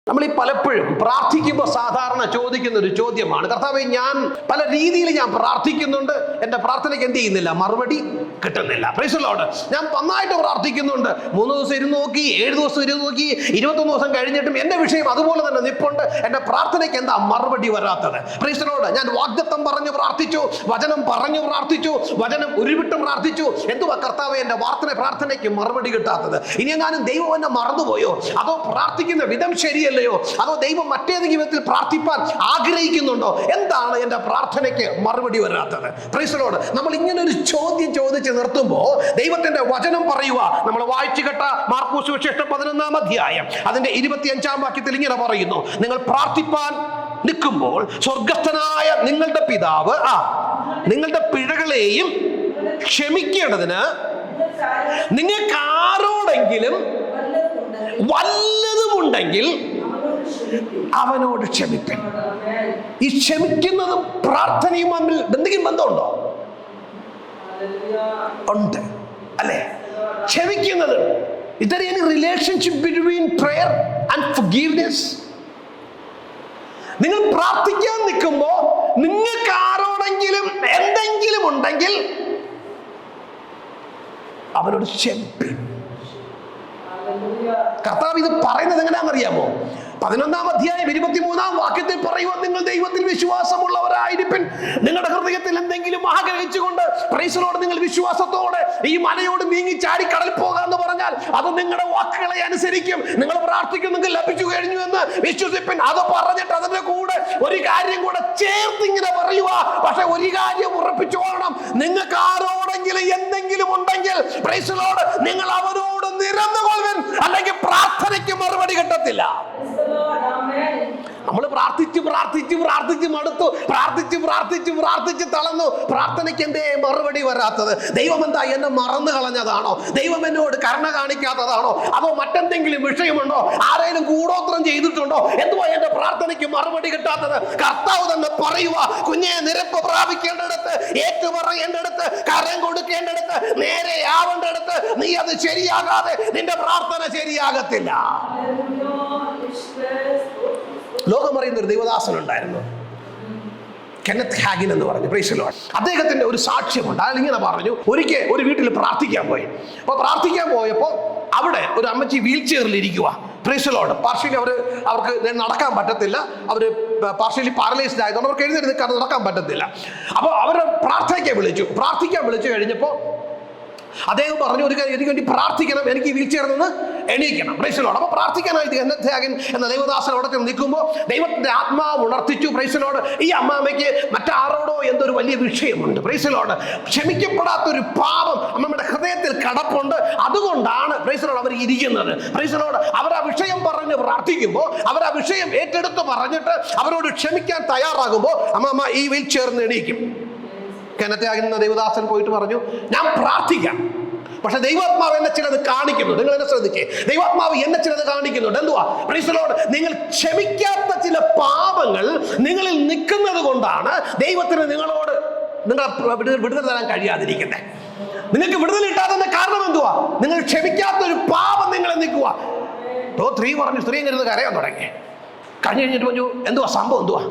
നമ്മൾ ഈ പലപ്പോഴും പ്രാർത്ഥിക്കുമ്പോൾ സാധാരണ ചോദിക്കുന്ന ഒരു ചോദ്യമാണ്, കർത്താവേ, ഞാൻ പല രീതിയിൽ ഞാൻ പ്രാർത്ഥിക്കുന്നുണ്ട്, എൻ്റെ പ്രാർത്ഥനയ്ക്ക് എന്ത് ചെയ്യുന്നില്ല, മറുപടി കിട്ടുന്നില്ല. Price the Lord. ഞാൻ നന്നായിട്ട് പ്രാർത്ഥിക്കുന്നുണ്ട്, 3 ദിവസം ഇരുന്ന് നോക്കി, 7 ദിവസം ഇരുന്ന് നോക്കി, 21 ദിവസം കഴിഞ്ഞിട്ടും എൻ്റെ വിഷയം അതുപോലെ തന്നെ നിൽപ്പുണ്ട്, എൻ്റെ പ്രാർത്ഥനയ്ക്ക് എന്താ മറുപടി വരാത്തത്? Price the Lord. ഞാൻ വാഗ്ദത്തം പറഞ്ഞു പ്രാർത്ഥിച്ചു, വചനം പറഞ്ഞു പ്രാർത്ഥിച്ചു, വചനം ഉരുവിട്ടും പ്രാർത്ഥിച്ചു, എന്തുവാ കർത്താവേ എൻ്റെ പ്രാർത്ഥനയ്ക്ക് മറുപടി കിട്ടാത്തത്? ഇനി എങ്ങാനും ദൈവം എന്നെ മറന്നുപോയോ? അതോ പ്രാർത്ഥിക്കുന്ന വിധം ശരിയല്ലയോ? അതോ ദൈവം മറ്റേതെങ്കിലും വിധത്തിൽ പ്രാർത്ഥിപ്പാൻ ആഗ്രഹിക്കുന്നുണ്ടോ? എന്താണ് എൻ്റെ പ്രാർത്ഥനയ്ക്ക് മറുപടി വരാത്തത്? Price the Lord. നമ്മൾ ഇങ്ങനെ ഒരു ചോദ്യം ചോദിച്ച് നിർത്തുമ്പോൾ ദൈവത്തിന്റെ വചനം പറയുക. നമ്മൾ വായിച്ചു കേട്ട മാർക്കോസ് സുവിശേഷം 11-ാം അധ്യായം അതിന്റെ 25-ാം വാക്യത്തിൽ ഇങ്ങനെ പറയുന്നു, നിങ്ങൾ പ്രാർത്ഥിപ്പാൻ നിൽക്കുമ്പോൾ സ്വർഗസ്ഥനായ നിങ്ങളുടെ പിതാവ് നിങ്ങളുടെ പിഴകളെയും ക്ഷമിക്കേണ്ടതിന് നിങ്ങൾക്ക് ആരോടെങ്കിലും വല്ലതുമുണ്ടെങ്കിൽ അവനോട് ക്ഷമിപ്പൻ. ഈ ക്ഷമിക്കുന്നതും പ്രാർത്ഥനയും തമ്മിൽ എന്തെങ്കിലും ബന്ധമുണ്ടോ? ഉണ്ട് അല്ലേ? ക്ഷമിക്കുന്നത്, is there any relationship between prayer and forgiveness? നിങ്ങൾ പ്രാർത്ഥിക്കാൻ നിൽക്കുമ്പോൾ നിങ്ങൾക്ക് ആരോടെങ്കിലും എന്തെങ്കിലും ഉണ്ടെങ്കിൽ അവനോട് ക്ഷമിപ്പൻ. കർത്താവ് ഇത് പറയുന്നത് എങ്ങനെയാണെന്നറിയാമോ? 11-ാം അധ്യായം 23-ാം വാക്യത്തിൽ പറയുവാൻ, നിങ്ങൾ ദൈവത്തിൽ വിശ്വാസമുള്ളവരായിരിപ്പിൻ. നിങ്ങളുടെ ഹൃദയത്തിൽ എന്തെങ്കിലും ആഗ്രഹിച്ചുകൊണ്ട് പ്രൈസ് ദി ലോർഡ് നിങ്ങൾ വിശ്വാസത്തോടെ ഈ മലയോട് നീങ്ങി ചാടി കടൽ പോകാന്ന് പറഞ്ഞാൽ അത് നിങ്ങളുടെ വാക്കുകളെ അനുസരിക്കും. നിങ്ങൾ പ്രാർത്ഥിക്കുന്നെങ്കിൽ ലഭിച്ചു കഴിഞ്ഞു എന്ന് വിശ്വസിപ്പിൻ. അത് പറഞ്ഞിട്ട് അതിന്റെ കൂടെ ഒരു കാര്യം കൂടെ ചേർത്ത് ഇങ്ങനെ പറയുക. പക്ഷെ ഒരു കാര്യം ഉറപ്പിച്ചോളണം, നിങ്ങൾക്ക് ആരോടെങ്കിലും എന്തെങ്കിലും ഉണ്ടെങ്കിൽ പ്രൈസ് ദി ലോർഡ് നിങ്ങൾ അവരോട് നിരന്നുകൊള്ളുവിൻ, അല്ലെങ്കിൽ പ്രാർത്ഥനയ്ക്ക് മറുപടി കിട്ടത്തില്ല. നമ്മൾ പ്രാർത്ഥിച്ച് പ്രാർത്ഥിച്ച് പ്രാർത്ഥിച്ച് മടുത്തു, പ്രാർത്ഥിച്ച് തളർന്നു. പ്രാർത്ഥനയ്ക്ക് എന്തേ മറുപടി വരാത്തത്? ദൈവം എന്താ എന്നെ മറന്നു കളഞ്ഞതാണോ? ദൈവം എന്നോട് കരുണ കാണിക്കാത്തതാണോ? അതോ മറ്റെന്തെങ്കിലും വിഷയമുണ്ടോ? ആരെങ്കിലും കൂടോത്രം ചെയ്തിട്ടുണ്ടോ? എന്തുവാ എന്റെ പ്രാർത്ഥനയ്ക്ക് മറുപടി കിട്ടാത്തത്? കർത്താവ് തന്നെ പറയുക, കുഞ്ഞെ, നിരപ്പ് പ്രാപിക്കേണ്ടടുത്ത്, ഏറ്റുപറയേണ്ടടുത്ത്, കരം കൊടുക്കേണ്ടടുത്ത്, നേരെ ആവേണ്ടടുത്ത് നീ അത് ശരിയാകാതെ നിന്റെ പ്രാർത്ഥന ശരിയാകത്തില്ല. ലോകം അറിയുന്ന ഒരു ദൈവദാസൻ ഉണ്ടായിരുന്നു, കെന്നത്ത് ഹാഗിൻ എന്ന് പറഞ്ഞു. Price the Lord. അദ്ദേഹത്തിന്റെ ഒരു സാക്ഷ്യമുണ്ട്. അയാൾ ഇങ്ങനെ പറഞ്ഞു, ഒരിക്കൽ ഒരു വീട്ടിൽ പ്രാർത്ഥിക്കാൻ പോയി. അപ്പോൾ പ്രാർത്ഥിക്കാൻ പോയപ്പോൾ അവിടെ ഒരു അമ്മച്ചി വീൽ ചെയറിൽ ഇരിക്കുക. Price the Lord. പാർഷ്യലി അവർക്ക് നടക്കാൻ പറ്റത്തില്ല, അവർ പാർഷ്യലി പാരലൈസ്ഡ് ആയതുകൊണ്ട് അവർക്ക് എഴുന്നേറ്റ് നടക്കാൻ പറ്റത്തില്ല. അപ്പോൾ അവരെ പ്രാർത്ഥിക്കാൻ വിളിച്ചു കഴിഞ്ഞപ്പോൾ അദ്ദേഹം പറഞ്ഞു, എനിക്ക് വേണ്ടി പ്രാർത്ഥിക്കണം, എനിക്ക് വീൽ ചെയറിൽ നിന്ന് എണീക്കണം. Price the Lord. അപ്പോൾ പ്രാർത്ഥിക്കാനായിട്ട് കെന്നത്ത് ഹാഗിൻ എന്ന ദൈവദാസൻ അവിടെ നിൽക്കുമ്പോൾ ദൈവത്തിന്റെ ആത്മാവ് ഉണർത്തിച്ചു. Price the Lord. ഈ അമ്മാമ്മയ്ക്ക് മറ്റാരോടോ എന്തൊരു വലിയ വിഷയമുണ്ട്. Price the Lord. ക്ഷമിക്കപ്പെടാത്തൊരു പാപം അമ്മയുടെ ഹൃദയത്തിൽ കടപ്പുണ്ട്. അതുകൊണ്ടാണ് പ്രൈസ് ദി ലോർഡ് അവർ ഇരിക്കുന്നത്. Price the Lord. അവർ ആ വിഷയം പറഞ്ഞ് പ്രാർത്ഥിക്കുമ്പോൾ, അവർ ആ വിഷയം ഏറ്റെടുത്ത് പറഞ്ഞിട്ട് അവരോട് ക്ഷമിക്കാൻ തയ്യാറാകുമ്പോൾ അമ്മമ്മ ഈ വീൽ ചെയറിൽ എണീക്കും. കെന്നത്ത് ഹാഗിൻ എന്ന ദൈവദാസൻ പോയിട്ട് പറഞ്ഞു, ഞാൻ പ്രാർത്ഥിക്കാം, പക്ഷെ ദൈവാത്മാവ് എന്നെ ചിലത് കാണിക്കുന്നു. നിങ്ങൾ എന്നെ ശ്രദ്ധിക്കേ, ദൈവാത്മാവ് എന്നെ ചിലത് കാണിക്കുന്നുണ്ട്. എന്തുവാ? Price the Lord. നിങ്ങൾ ക്ഷമിക്കാത്ത ചില പാപങ്ങൾ നിങ്ങളിൽ നിൽക്കുന്നത് കൊണ്ടാണ് ദൈവത്തിന് നിങ്ങളെ വിടുതൽ തരാൻ കഴിയാതിരിക്കുന്നത്. നിങ്ങൾക്ക് വിടുതൽ കിട്ടാത്തതിന്റെ കാരണം എന്തുവാ? നിങ്ങൾ ക്ഷമിക്കാത്തൊരു പാപം നിങ്ങളെ നിൽക്കുക. സ്ത്രീ പറഞ്ഞു, സ്ത്രീ ഇരുന്ന് കരയാൻ തുടങ്ങി. കഴിഞ്ഞിട്ട് പറഞ്ഞു, എന്തുവാ സംഭവം? എന്തുവാ?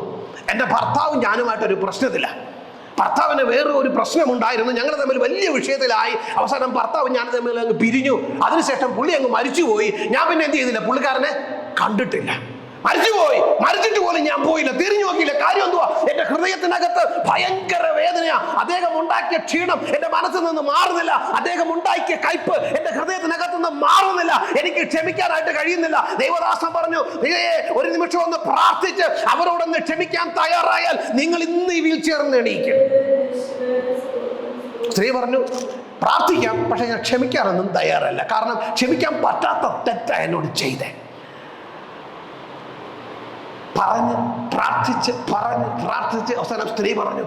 എൻ്റെ ഭർത്താവും ഞാനുമായിട്ടൊരു പ്രശ്നത്തില്ല. ഭർത്താവിന് വേറെ ഒരു പ്രശ്നമുണ്ടായിരുന്നു, ഞങ്ങൾ തമ്മിൽ വലിയ വിഷയത്തിലായി. അവസാനം ഭർത്താവ് ഞാൻ തമ്മിൽ അങ്ങ് പിരിഞ്ഞു. അതിനുശേഷം പുള്ളി അങ്ങ് മരിച്ചുപോയി. ഞാൻ പിന്നെ എന്ത് ചെയ്തില്ല, പുള്ളിക്കാരനെ കണ്ടിട്ടില്ല. മരിച്ചിട്ട് പോലും ഞാൻ പോയില്ല, തിരിഞ്ഞു നോക്കിയില്ല. കാര്യം എന്തുവാ? എന്റെ ഹൃദയത്തിനകത്ത് ഭയങ്കര വേദനയാ. അദ്ദേഹം ഉണ്ടാക്കിയ ക്ഷീണം എന്റെ മനസ്സിൽ നിന്ന് മാറുന്നില്ല. അദ്ദേഹം ഉണ്ടാക്കിയ കയ്പ് എന്റെ ഹൃദയത്തിനകത്ത് നിന്ന് മാറുന്നില്ല. എനിക്ക് ക്ഷമിക്കാനായിട്ട് കഴിയുന്നില്ല. ദൈവദാസൻ പറഞ്ഞു, ഒരു നിമിഷം ഒന്ന് പ്രാർത്ഥിച്ച് അവരോടൊന്ന് ക്ഷമിക്കാൻ തയ്യാറായാൽ നിങ്ങൾ ഇന്ന് ഈ വീൽ ചെയറിൽ എണീക്കും. സ്ത്രീ പറഞ്ഞു, പ്രാർത്ഥിക്കാം, പക്ഷെ ഞാൻ ക്ഷമിക്കാനൊന്നും തയ്യാറല്ല. കാരണം ക്ഷമിക്കാൻ പറ്റാത്ത തെറ്റാ എന്നോട് ചെയ്തേ. പ്രാർത്ഥിച്ച് അവസാനം സ്ത്രീ പറഞ്ഞു,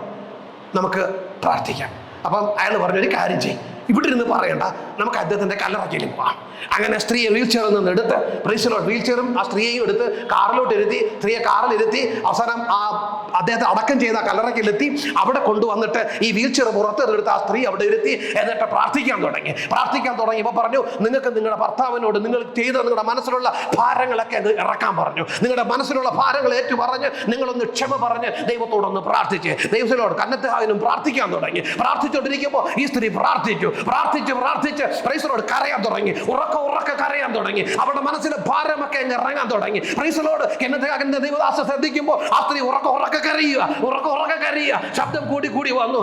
നമുക്ക് പ്രാർത്ഥിക്കാം. അപ്പം അയാൾ പറഞ്ഞു, ഒരു കാര്യം ചെയ്യും, ഇവിടെ ഇരുന്ന് പറയണ്ട, നമുക്ക് അദ്ദേഹത്തിന്റെ കല്ലറയ്ക്കലും പോവാം. അങ്ങനെ സ്ത്രീയെ വീൽ ചെയറിൽ നിന്ന് എടുത്ത്, വീൽ ചെയറും ആ സ്ത്രീയെയും എടുത്ത് കാറിലോട്ട് ഇരുത്തി, സ്ത്രീയെ കാറിലിരുത്തി അവസാനം ആ അദ്ദേഹത്തെ അടക്കം ചെയ്ത കല്ലറയ്ക്കലെത്തി അവിടെ കൊണ്ടുവന്നിട്ട് ഈ വീൽ ചെയർ പുറത്തെടുത്ത് ആ സ്ത്രീ അവിടെ ഇരുത്തി. എന്നിട്ട് പ്രാർത്ഥിക്കാൻ തുടങ്ങിയപ്പോൾ പറഞ്ഞു, നിങ്ങൾക്ക് നിങ്ങളുടെ ഭർത്താവിനോട് നിങ്ങൾ ചെയ്ത നിങ്ങളുടെ മനസ്സിലുള്ള ഭാരങ്ങളൊക്കെ അത് ഇറക്കാൻ പറഞ്ഞു. നിങ്ങളുടെ മനസ്സിലുള്ള ഭാരങ്ങൾ ഏറ്റു പറഞ്ഞ് നിങ്ങളൊന്ന് ക്ഷമ പറഞ്ഞ് ദൈവത്തോടൊന്ന് പ്രാർത്ഥിച്ച് ദൈവത്തിനോട് കന്നത്താവിനും പ്രാർത്ഥിക്കാൻ തുടങ്ങി. പ്രാർത്ഥിച്ചുകൊണ്ടിരിക്കുമ്പോൾ ഈ സ്ത്രീ പ്രാർത്ഥിച്ച് പ്രൈസലോട് കരയാൻ തുടങ്ങി. ഉറക്കെ കരയാൻ തുടങ്ങി. അവരുടെ മനസ്സിലെ ഭാരമൊക്കെ അങ്ങ് ഇറങ്ങാൻ തുടങ്ങി. പ്രൈസലോട് കന്നത്താവിന്റെ ദൈവദാസ ശ്രദ്ധിക്കുമ്പോൾ ആ സ്ത്രീ ഉറക്കെ കരയുക. ശബ്ദം കൂടി വന്നു.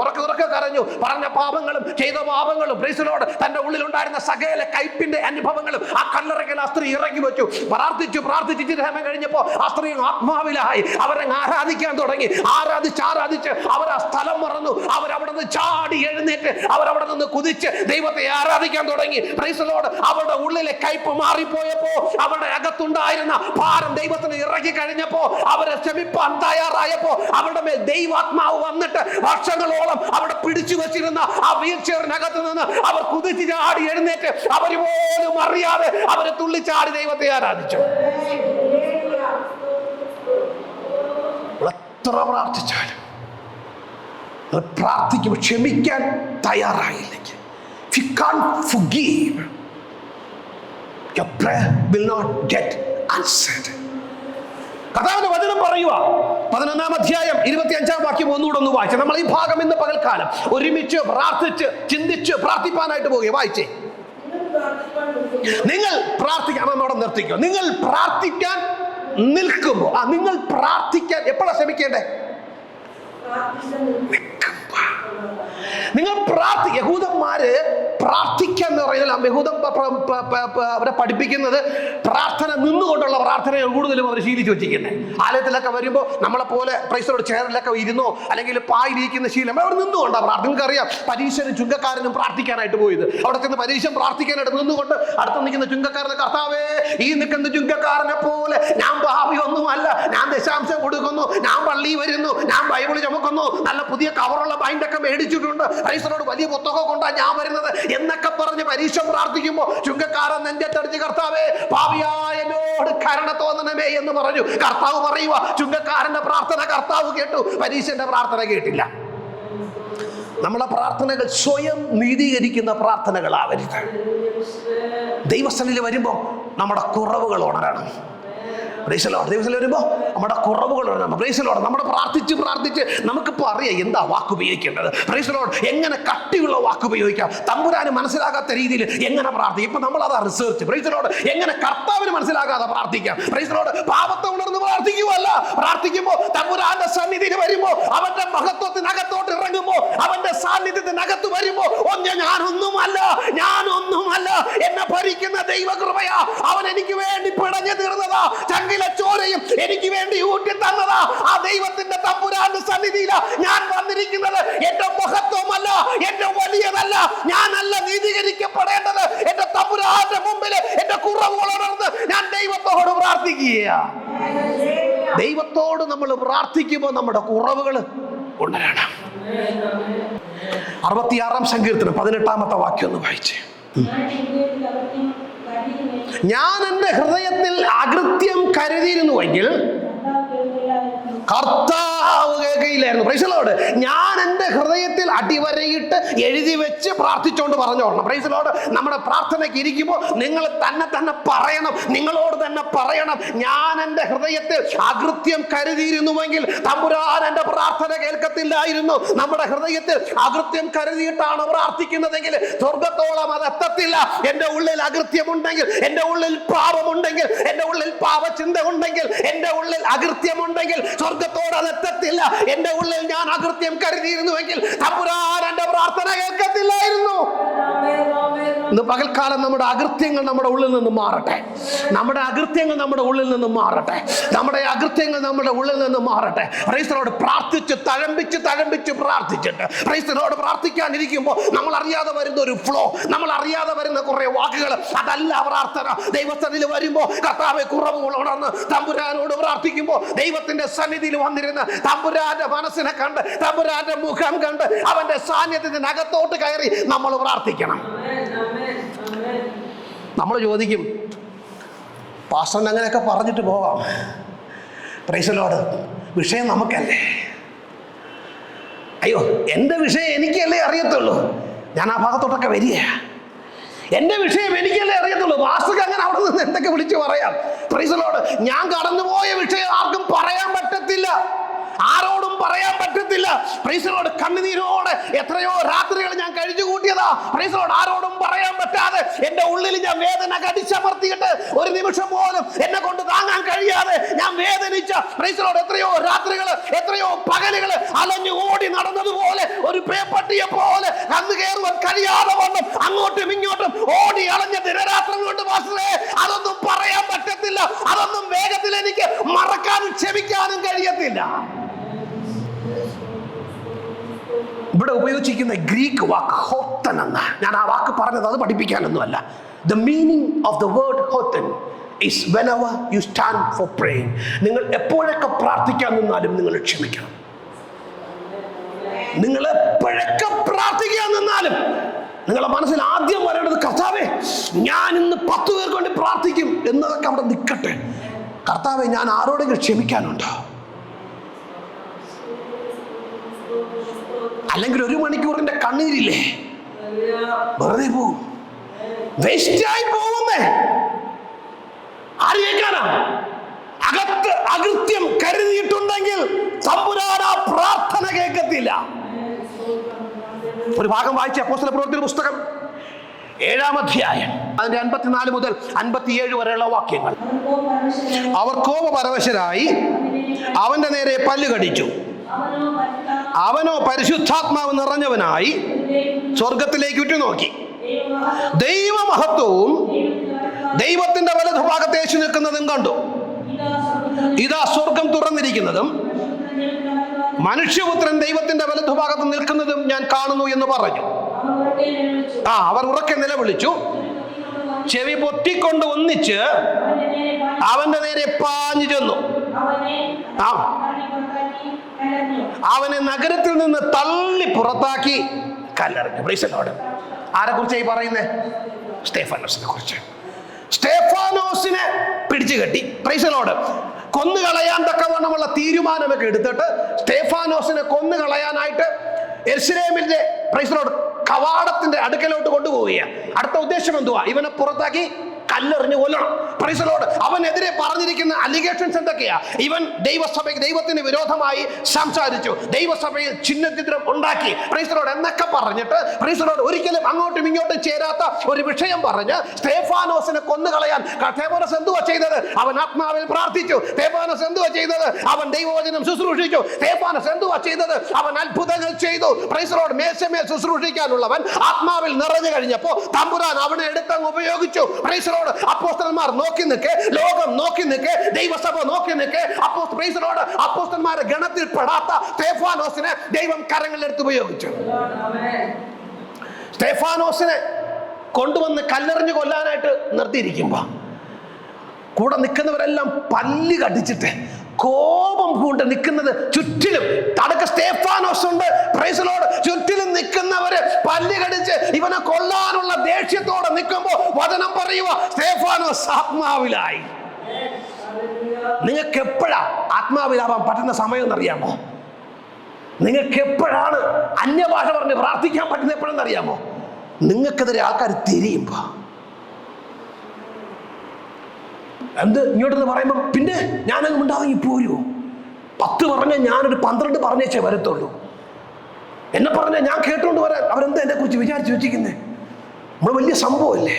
ഉറക്കെ കരഞ്ഞു. പറഞ്ഞ പാപങ്ങളും ചെയ്ത പാപങ്ങളും പ്രൈസലോട് തന്റെ ഉള്ളിലുണ്ടായിരുന്ന സകല കയ്പിന്റെ അനുഭവങ്ങളും ആ കല്ലറയ്ക്കൽ ആ സ്ത്രീ ഇറക്കി വെച്ചു. പ്രാർത്ഥിച്ചു സമയം കഴിഞ്ഞപ്പോൾ ആ സ്ത്രീ ആത്മാവിലായി. അവരങ്ങ് ആരാധിക്കാൻ തുടങ്ങി. ആരാധിച്ച് അവർ ആ സ്ഥലം മറന്നു. അവരവിടെ നിന്ന് ചാടി എഴുന്നേറ്റ് അവരവിടെ നിന്ന് കുതിച്ച് ദൈവത്തെ ആരാധിക്കാൻ തുടങ്ങി. Praise lord. അവരുടെ ഉള്ളിലെ കയ്പ് മാറിപ്പോയപ്പോ, അവരുടെ അകത്തുണ്ടായിരുന്ന ഭാരം ദൈവത്തിന് ഇറക്കി കഴിഞ്ഞപ്പോ, അവരെ ക്ഷമിപ്പാൻ തയ്യാറായപ്പോ, അവരുടെ മേൽ ദൈവാത്മാവ് വന്നിട്ട് വർഷങ്ങളോളം അവിടെ പിടിച്ചു വെച്ചിരുന്ന ആ വീൽ ചെയറിനകത്ത് നിന്ന് അവർ കുതിച്ച് ചാടി എഴുന്നേറ്റ് അവർ പോലും അറിയാതെ അവരെ തുള്ളിച്ചാടി ദൈവത്തെ ആരാധിച്ചു. എത്ര പ്രാർത്ഥിച്ചാലും പ്രാർത്ഥിക്കുമ്പോൾ ക്ഷമിക്കാൻ തയ്യാറായില്ലെങ്കിൽ, if you can't forgive, your prayer will not get answered. കർത്താവിന്റെ വചനം പറയുക 11-ാം അധ്യായം 25-ാം വാക്യം ഒന്നുകൂടെ ഒന്ന് വായിച്ചു. നമ്മൾ ഈ ഭാഗം ഇന്ന് പകൽക്കാലം ഒരുമിച്ച് പ്രാർത്ഥിച്ച് ചിന്തിച്ച് പ്രാർത്ഥിപ്പാനായിട്ട് പോവുക. വായിച്ചേ. നിങ്ങൾ പ്രാർത്ഥിക്കാൻ, അവിടെ നിർത്തിക്കോ. നിങ്ങൾ പ്രാർത്ഥിക്കാൻ നിൽക്കുമ്പോ, നിങ്ങൾ പ്രാർത്ഥിക്കാൻ എപ്പോഴാണ് ശ്രമിക്കേണ്ടേ? നിങ്ങൾ യഹൂദന്മാര് പ്രാർത്ഥിക്കാൻ എന്ന് പറയുന്നത്, യഹൂദം അവരെ പഠിപ്പിക്കുന്നത് പ്രാർത്ഥന നിന്നുകൊണ്ടുള്ള പ്രാർത്ഥനകൾ കൂടുതലും അവർ ശീലിച്ചു വെച്ചിരിക്കുന്നത്. ആലയത്തിലൊക്കെ വരുമ്പോൾ നമ്മളെ പോലെ പ്രൈസലോട് ചെയറിലൊക്കെ ഇരുന്നോ അല്ലെങ്കിൽ പായിരിക്കുന്ന ശീലം അവർ നിന്നുകൊണ്ടാണ് പ്രാർത്ഥന. നിങ്ങൾക്കറിയാം, പരീക്ഷനും ചുങ്കക്കാരനും പ്രാർത്ഥിക്കാനായിട്ട് പോയത്. അവിടെ ചെന്ന് പരീക്ഷ പ്രാർത്ഥിക്കാനായിട്ട് നിന്നുകൊണ്ട് അടുത്ത് നിൽക്കുന്ന ചുങ്കക്കാരനെ, കർത്താവേ, ഈ നിൽക്കുന്ന ചുങ്കക്കാരനെ പോലെ ഞാൻ ഭാവിയൊന്നുമല്ല, ഞാൻ ദശാംശം കൊടുക്കുന്നു, ഞാൻ പള്ളി വരുന്നു, ഞാൻ ബൈബിൾ ചുമക്കുന്നു, നല്ല പുതിയ കവറുള്ള ബൈൻഡൊക്കെ മേടിച്ചിട്ടുണ്ട്, പ്രൈസലോട് വലിയ പുസ്തകം കൊണ്ടാണ് ഞാൻ വരുന്നത് എന്നൊക്കെ പറഞ്ഞ് പരീക്ഷ പ്രാർത്ഥിക്കുമ്പോൾ ചുങ്കക്കാരൻ നെഞ്ചത്തടിച്ച്, കർത്താവേ, പാപിയായ എന്നോട് കരുണ തോന്നണമേ എന്ന് പറഞ്ഞു. കർത്താവ് പറയുക, ചുങ്കക്കാരന്റെ പ്രാർത്ഥന കർത്താവ് കേട്ടു, പരീക്ഷന്റെ പ്രാർത്ഥന കേട്ടില്ല. നമ്മളെ പ്രാർത്ഥനകൾ സ്വയം നീതീകരിക്കുന്ന പ്രാർത്ഥനകളാവരുത്. ദൈവസ്ഥലിൽ വരുമ്പോൾ നമ്മുടെ കുറവുകൾ ഉണരണം. ദൈവസ്ഥലിൽ വരുമ്പോൾ നമ്മുടെ കുറവുകൾ ഉണരണം. നമ്മുടെ പ്രാർത്ഥിച്ച് നമുക്കിപ്പോൾ അറിയാം എന്താ വാക്ക് ഉപയോഗിക്കേണ്ടത്. എങ്ങനെ കട്ടിയുള്ള വാക്ക് ഉപയോഗിക്കാം, തമ്പുരാന് മനസ്സിലാകാത്ത രീതിയിൽ എങ്ങനെ പ്രാർത്ഥിക്കും. ഇപ്പൊ നമ്മളതാ റിസർച്ച്. എങ്ങനെ കർത്താവിന് മനസ്സിലാകാതെ പ്രാർത്ഥിക്കാം. പാപത്തെ ഉണർന്ന് പ്രാർത്ഥിക്കുമല്ല, പ്രാർത്ഥിക്കുമ്പോൾ തമ്പുരാന്റെ സന്നിധിയിൽ വരുമ്പോ, അവന്റെ മഹത്വത്തിനകത്തോട്ട് ഇറങ്ങുമ്പോ, അവന്റെ സാന്നിധ്യത്തിനകത്ത് വരുമ്പോ, ഞാനൊന്നുമല്ല, എന്നെ ഭരിക്കുന്ന ദൈവകൃപയാ, അവൻ എനിക്ക് വേണ്ടി പിടഞ്ഞു തീർന്നതാ, ചങ്കിലെ ചോരയും എനിക്ക് വേണ്ടി ഊറ്റി തന്നതാ. ആ ദൈവത്തിന്റെ തമ്പുരാന്റെ സന്നിധിയിലാ ഞാൻ വന്നിരിക്കുന്നത്. എന്റെ മഹത്വമല്ല, എന്റെ വലിയതല്ല, ഞാനല്ല നീതീകരിക്കപ്പെടേണ്ടത്. എന്റെ തമ്പുരാന്റെ മുമ്പിൽ എന്റെ കുറവുകൾ ഉണർന്ന് ഞാൻ ദൈവത്തോട് പ്രാർത്ഥിക്കുക. ദൈവത്തോട് നമ്മൾ പ്രാർത്ഥിക്കുമ്പോൾ നമ്മുടെ കുറവുകൾ ഉണരണം. 66-ാം സങ്കീർത്തനം 18-ാമത്തെ വാക്യം ഒന്ന് വായിച്ചേ. ഞാൻ എന്റെ ഹൃദയത്തിൽ അകൃത്യം കരുതിയിരുന്നുവെങ്കിൽ കർത്താവ് കേൾക്കയില്ലായിരുന്നു. Price the Lord. ഞാൻ എന്റെ ഹൃദയത്തിൽ അടിവരയിട്ട് എഴുതി വെച്ച് പ്രാർത്ഥിച്ചോണ്ട് പറഞ്ഞോളണം. Praise the Lord. നമ്മുടെ പ്രാർത്ഥനയ്ക്ക് ഇരിക്കുമ്പോൾ നിങ്ങൾ തന്നെ പറയണം, നിങ്ങളോട് തന്നെ പറയണം, ഞാൻ എന്റെ ഹൃദയത്തിൽ അകൃത്യം കരുതിയിരുന്നുവെങ്കിൽ തമ്പുരാൻ എന്റെ പ്രാർത്ഥന കേൾക്കത്തില്ലായിരുന്നു. നമ്മുടെ ഹൃദയത്തിൽ അകൃത്യം കരുതിയിട്ടാണ് പ്രാർത്ഥിക്കുന്നതെങ്കിൽ സ്വർഗത്തോളം അത് എത്തത്തില്ല. എന്റെ ഉള്ളിൽ അകൃത്യമുണ്ടെങ്കിൽ, എന്റെ ഉള്ളിൽ പാപമുണ്ടെങ്കിൽ, എന്റെ ഉള്ളിൽ പാപചിന്ത ഉണ്ടെങ്കിൽ, എന്റെ ഉള്ളിൽ അകൃത്യമുണ്ടെങ്കിൽ സ്വർഗത്തോട് അത് എത്തത്തില്ല. എന്റെ ഉള്ളിൽ ഞാൻ അകൃത്യം കരുതിയിരുന്നുവെങ്കിൽ തമ്പുരാൻ എന്റെ പ്രാർത്ഥന കേൾക്കത്തില്ലായിരുന്നു. ഇന്ന് പകൽക്കാലം നമ്മുടെ അകൃത്യങ്ങൾ നമ്മുടെ ഉള്ളിൽ നിന്ന് മാറട്ടെ. നമ്മുടെ അകൃത്യങ്ങൾ നമ്മുടെ ഉള്ളിൽ നിന്ന് മാറട്ടെ. നമ്മുടെ അകൃത്യങ്ങൾ നമ്മുടെ ഉള്ളിൽ നിന്ന് മാറട്ടെ. പ്രൈസ്തലോട് പ്രാർത്ഥിച്ച് തഴമ്പിച്ച് പ്രാർത്ഥിച്ചിട്ട് പ്രൈസ്തലോട് പ്രാർത്ഥിക്കാനിരിക്കുമ്പോൾ നമ്മൾ അറിയാതെ വരുന്ന ഒരു ഫ്ലോ, നമ്മൾ അറിയാതെ വരുന്ന കുറെ വാക്കുകൾ, അതല്ല പ്രാർത്ഥന. ദൈവസന്നിധിയിൽ വരുമ്പോൾ കർത്താവേ കുറവുകൾ ഉണർന്ന് തമ്പുരാനോട് പ്രാർത്ഥിക്കുമ്പോൾ ദൈവത്തിന്റെ സന്നിധിയിൽ വന്നിരുന്ന് തമ്പുരാന്റെ മനസ്സിൽ സ്തേഫാനോസിനെ കണ്ട്, തമ്പുരാന്റെ മുഖം കണ്ട്, അവന്റെ സാന്നിധ്യത്തിനകത്തോട്ട് കയറി നമ്മൾ പ്രാർത്ഥിക്കണം. നമ്മൾ ചോദിക്കും, പാസ്റ്ററിന് അങ്ങനെയൊക്കെ പറഞ്ഞിട്ട് പോവാം. Price the Lord. വിഷയം നമുക്കല്ലേ? അയ്യോ, എൻ്റെ വിഷയം എനിക്കല്ലേ അറിയത്തുള്ളൂ. ഞാൻ ആ ഭാഗത്തോട്ടൊക്കെ വരിക. എൻ്റെ വിഷയം എനിക്കല്ലേ അറിയത്തുള്ളൂ. പാസ്റ്റർക്ക് അങ്ങനെ അവിടെ നിന്ന് എന്തൊക്കെ വിളിച്ചു പറയാം. Price the Lord. ഞാൻ കടന്നുപോയ വിഷയം ആർക്കും പറയാൻ പറ്റത്തില്ല, ആരോടും പറയാൻ പറ്റത്തില്ല. Price the Lord. കണ്ണുനീരോടെ എത്രയോ രാത്രികൾ ഞാൻ കഴിച്ചു കൂട്ടിയതാ. Price the Lord. ആരോടും പറയാൻ പറ്റാതെ എൻ്റെ ഉള്ളിൽ ഞാൻ വേദന കടിച്ചമർത്തിയിട്ട് ഒരു നിമിഷം പോലും എന്നെ കൊണ്ട് താങ്ങാൻ കഴിയാതെ ഞാൻ വേദനിച്ച, പ്രൈസ് ദി ലോർഡ്, എത്രയോ രാത്രികൾ, എത്രയോ പകലുകൾ അലഞ്ഞു ഓടി നടന്നതുപോലെ, ഒരു പേപ്പട്ടിയെ പോലെ കന്നു കയറുവാൻ കഴിയാതെ വണ്ണം അങ്ങോട്ടും ഇങ്ങോട്ടും ഓടി അലഞ്ഞ ദിനരാത്രം കൊണ്ട് പാസ്റ്ററേ, അതൊന്നും പറയാൻ പറ്റത്തില്ല. അതൊന്നും വേഗത്തിൽ എനിക്ക് മറക്കാനും ക്ഷമിക്കാനും കഴിയത്തില്ല. ഇവിടെ ഉപയോഗിച്ചിരിക്കുന്ന ഗ്രീക്ക് വാക്ക് ഹോത്തൻ എന്ന, ഞാൻ ആ വാക്ക് പറഞ്ഞത് അത് പഠിപ്പിക്കാനൊന്നുമല്ല. The meaning of the word ഹോത്തൻ is whenever you stand for praying. നിങ്ങൾ എപ്പോഴൊക്കെ പ്രാർത്ഥിക്കാൻ നിന്നാലും നിങ്ങൾ ക്ഷമിക്കണം. നിങ്ങൾ എപ്പോഴൊക്കെ പ്രാർത്ഥിക്കാൻ നിന്നാലും നിങ്ങളുടെ മനസ്സിൽ ആദ്യം വരേണ്ടത്, കർത്താവേ, ഞാൻ ഇന്ന് 10 പേർക്ക് വേണ്ടി പ്രാർത്ഥിക്കും എന്നതൊക്കെ അവിടെ നിൽക്കട്ടെ. കർത്താവേ, ഞാൻ ആരോടെങ്കിലും ക്ഷമിക്കാനുണ്ടോ? അല്ലെങ്കിൽ 1 മണിക്കൂറിന്റെ കണ്ണീരില്ലേ, വെറുതെ പോവും, വേസ്റ്റായി പോകുന്നേ. ആര് കേൾക്കാനാ? അകത്ത് അകൃത്യം കരുതിയിട്ടുണ്ടെങ്കിൽ തമ്പുരാൻ ആ പ്രാർത്ഥന കേൾക്കത്തില്ല. ഒരു ഭാഗം വായിച്ച അപ്പോസ്തലപ്രവൃത്തിയുടെ പുസ്തകം 7-ാം അധ്യായം അതിന്റെ 54 മുതൽ 57 വരെയുള്ള വാക്യങ്ങൾ. അവർ കോപപരവശരായി അവന്റെ നേരെ പല്ല് കടിച്ചു. അവനോ പരിശുദ്ധാത്മാവ് നിറഞ്ഞവനായി സ്വർഗത്തിലേക്ക് ഉറ്റുനോക്കി. ദൈവമഹത്വവും ദൈവത്തിന്റെ വലതുഭാഗത്ത് യേശു നിൽക്കുന്നതും കണ്ടു. ഇതാ സ്വർഗം തുറന്നിരിക്കുന്നതും മനുഷ്യപുത്രൻ ദൈവത്തിന്റെ വലതുഭാഗത്ത് നിൽക്കുന്നതും ഞാൻ കാണുന്നു എന്ന് പറഞ്ഞു. അവർ ഉറക്കെ നിലവിളിച്ചു, ചെവി പൊത്തിക്കൊണ്ട് ഒന്നിച്ച് അവന്റെ നേരെ പാഞ്ഞു ചെന്നു. അവനെ നഗരത്തിൽ നിന്ന് തള്ളി പുറത്താക്കി കല്ലെറിഞ്ഞു. Praise the Lord. ആരെ കുറിച്ചായി പറയുന്നേ? സ്തേഫാനോസിനെ കുറിച്ച്. സ്തേഫാനോസിനെ പിടിച്ചു കെട്ടി, പ്രൈസ് ദി ലോർഡ്, കൊന്നുകളയാൻ തക്കവണ്ണമുള്ള തീരുമാനമൊക്കെ എടുത്തിട്ട് സ്തേഫാനോസിനെ കൊന്നുകളയാനായിട്ട് യെരുശലേമിന്റെ, പ്രൈസ് ദി ലോർഡ്, കവാടത്തിന്റെ അടുക്കലോട്ട് കൊണ്ടുപോവുകയാണ്. അടുത്ത ഉദ്ദേശം എന്തുവാ? ഇവനെ പുറത്താക്കി കല്ലെറിഞ്ഞു കൊല്ലണം. Praise the Lord. അവനെതിരെ പറഞ്ഞിരിക്കുന്ന അലിഗേഷൻസ് എന്തൊക്കെയാ? ഇവൻ ദൈവത്തിന് വിരോധമായി സംസാരിച്ചു, ദൈവസഭയിൽ ചിഹ്നചിത്രം ഉണ്ടാക്കി, പ്രൈസ് ദി ലോർഡ് എന്നൊക്കെ പറഞ്ഞിട്ട്, പ്രൈസ് ദി ലോർഡ്, ഒരിക്കലും അങ്ങോട്ടും ഇങ്ങോട്ടും ചേരാത്ത ഒരു വിഷയം പറഞ്ഞ് സ്തേഫാനോസിനെ കൊന്നുകളയാൻ സ്തേഫാനോസ് എന്തുവാ ചെയ്തത്? അവൻ ആത്മാവിൽ പ്രാർത്ഥിച്ചു. സ്തേഫാനോസ് എന്തുവാ ചെയ്തത്? അവൻ ദൈവവചനം ശുശ്രൂഷിച്ചു. സ്തേഫാനോസ് എന്തുവാ ചെയ്തത്? അവൻ അത്ഭുതങ്ങൾ ചെയ്തു. Praise the Lord. മേശമേൽ ശുശ്രൂഷിക്കാനുള്ളവൻ ആത്മാവിൽ നിറഞ്ഞു കഴിഞ്ഞപ്പോൾ തമ്പുരാൻ അവനെ എടുത്തങ്ങ് ഉപയോഗിച്ചു. Price the Lord. അപ്പോസ്തലന്മാർ നോക്കി നിൽക്കെ, ലോകം നോക്കി നിൽക്കെ, ദൈവസഭ നോക്കി നിൽക്കെ, പ്രൈസ് ദി ലോർഡ്, അപ്പോസ്തലന്മാരുടെ ഗണത്തിൽ പെടാത്ത സ്തേഫാനോസിനെ ദൈവം കരങ്ങളിലെടുത്ത് ഉപയോഗിച്ചു. സ്തേഫാനോസിനെ കൊണ്ടുവന്ന് കല്ലെറിഞ്ഞു കൊല്ലാനായിട്ട് നിർത്തിയിരിക്കുമ്പോ കൂടെ നിൽക്കുന്നവരെല്ലാം പല്ല് കടിച്ചിട്ട് കോപം കൊണ്ട് നിൽക്കുന്നത് ചുറ്റിലും തടക്ക സ്തേഫാനോസ് ഉണ്ട്. Price the Lord. ചുറ്റിലും നിൽക്കുന്നവര് പല്ല് കടിച്ച് ഇവനെ കൊല്ലാനുള്ള ദേഷ്യത്തോടെ നിൽക്കുമ്പോ വചനം പറയുക, സ്തേഫാനോസ് ആത്മാവിലായി. നിങ്ങൾക്ക് എപ്പോഴാ ആത്മാവിലാവാൻ പറ്റുന്ന സമയം എന്നറിയാമോ? നിങ്ങൾക്ക് എപ്പോഴാണ് അന്യഭാഷ പറഞ്ഞ് പ്രാർത്ഥിക്കാൻ പറ്റുന്ന എപ്പോഴെന്ന് അറിയാമോ? നിങ്ങൾക്കെതിരെ ആൾക്കാർ തിരിയുമ്പോ. എന്ത് ഇങ്ങോട്ടെന്ന് പറയുമ്പോ പിന്നെ ഞാനങ്ങ് ഉണ്ടാവെങ്കിൽ പോരുമോ? 10 പറഞ്ഞാൽ ഞാനൊരു 12 പറഞ്ഞേച്ചേ വരത്തുള്ളൂ. എന്നെ പറഞ്ഞാൽ ഞാൻ കേട്ടുകൊണ്ട് വരാൻ അവരെന്താ എന്നെ കുറിച്ച് വിചാരിച്ചു വെച്ചിരിക്കുന്നേ? നമ്മൾ വലിയ സംഭവമല്ലേ?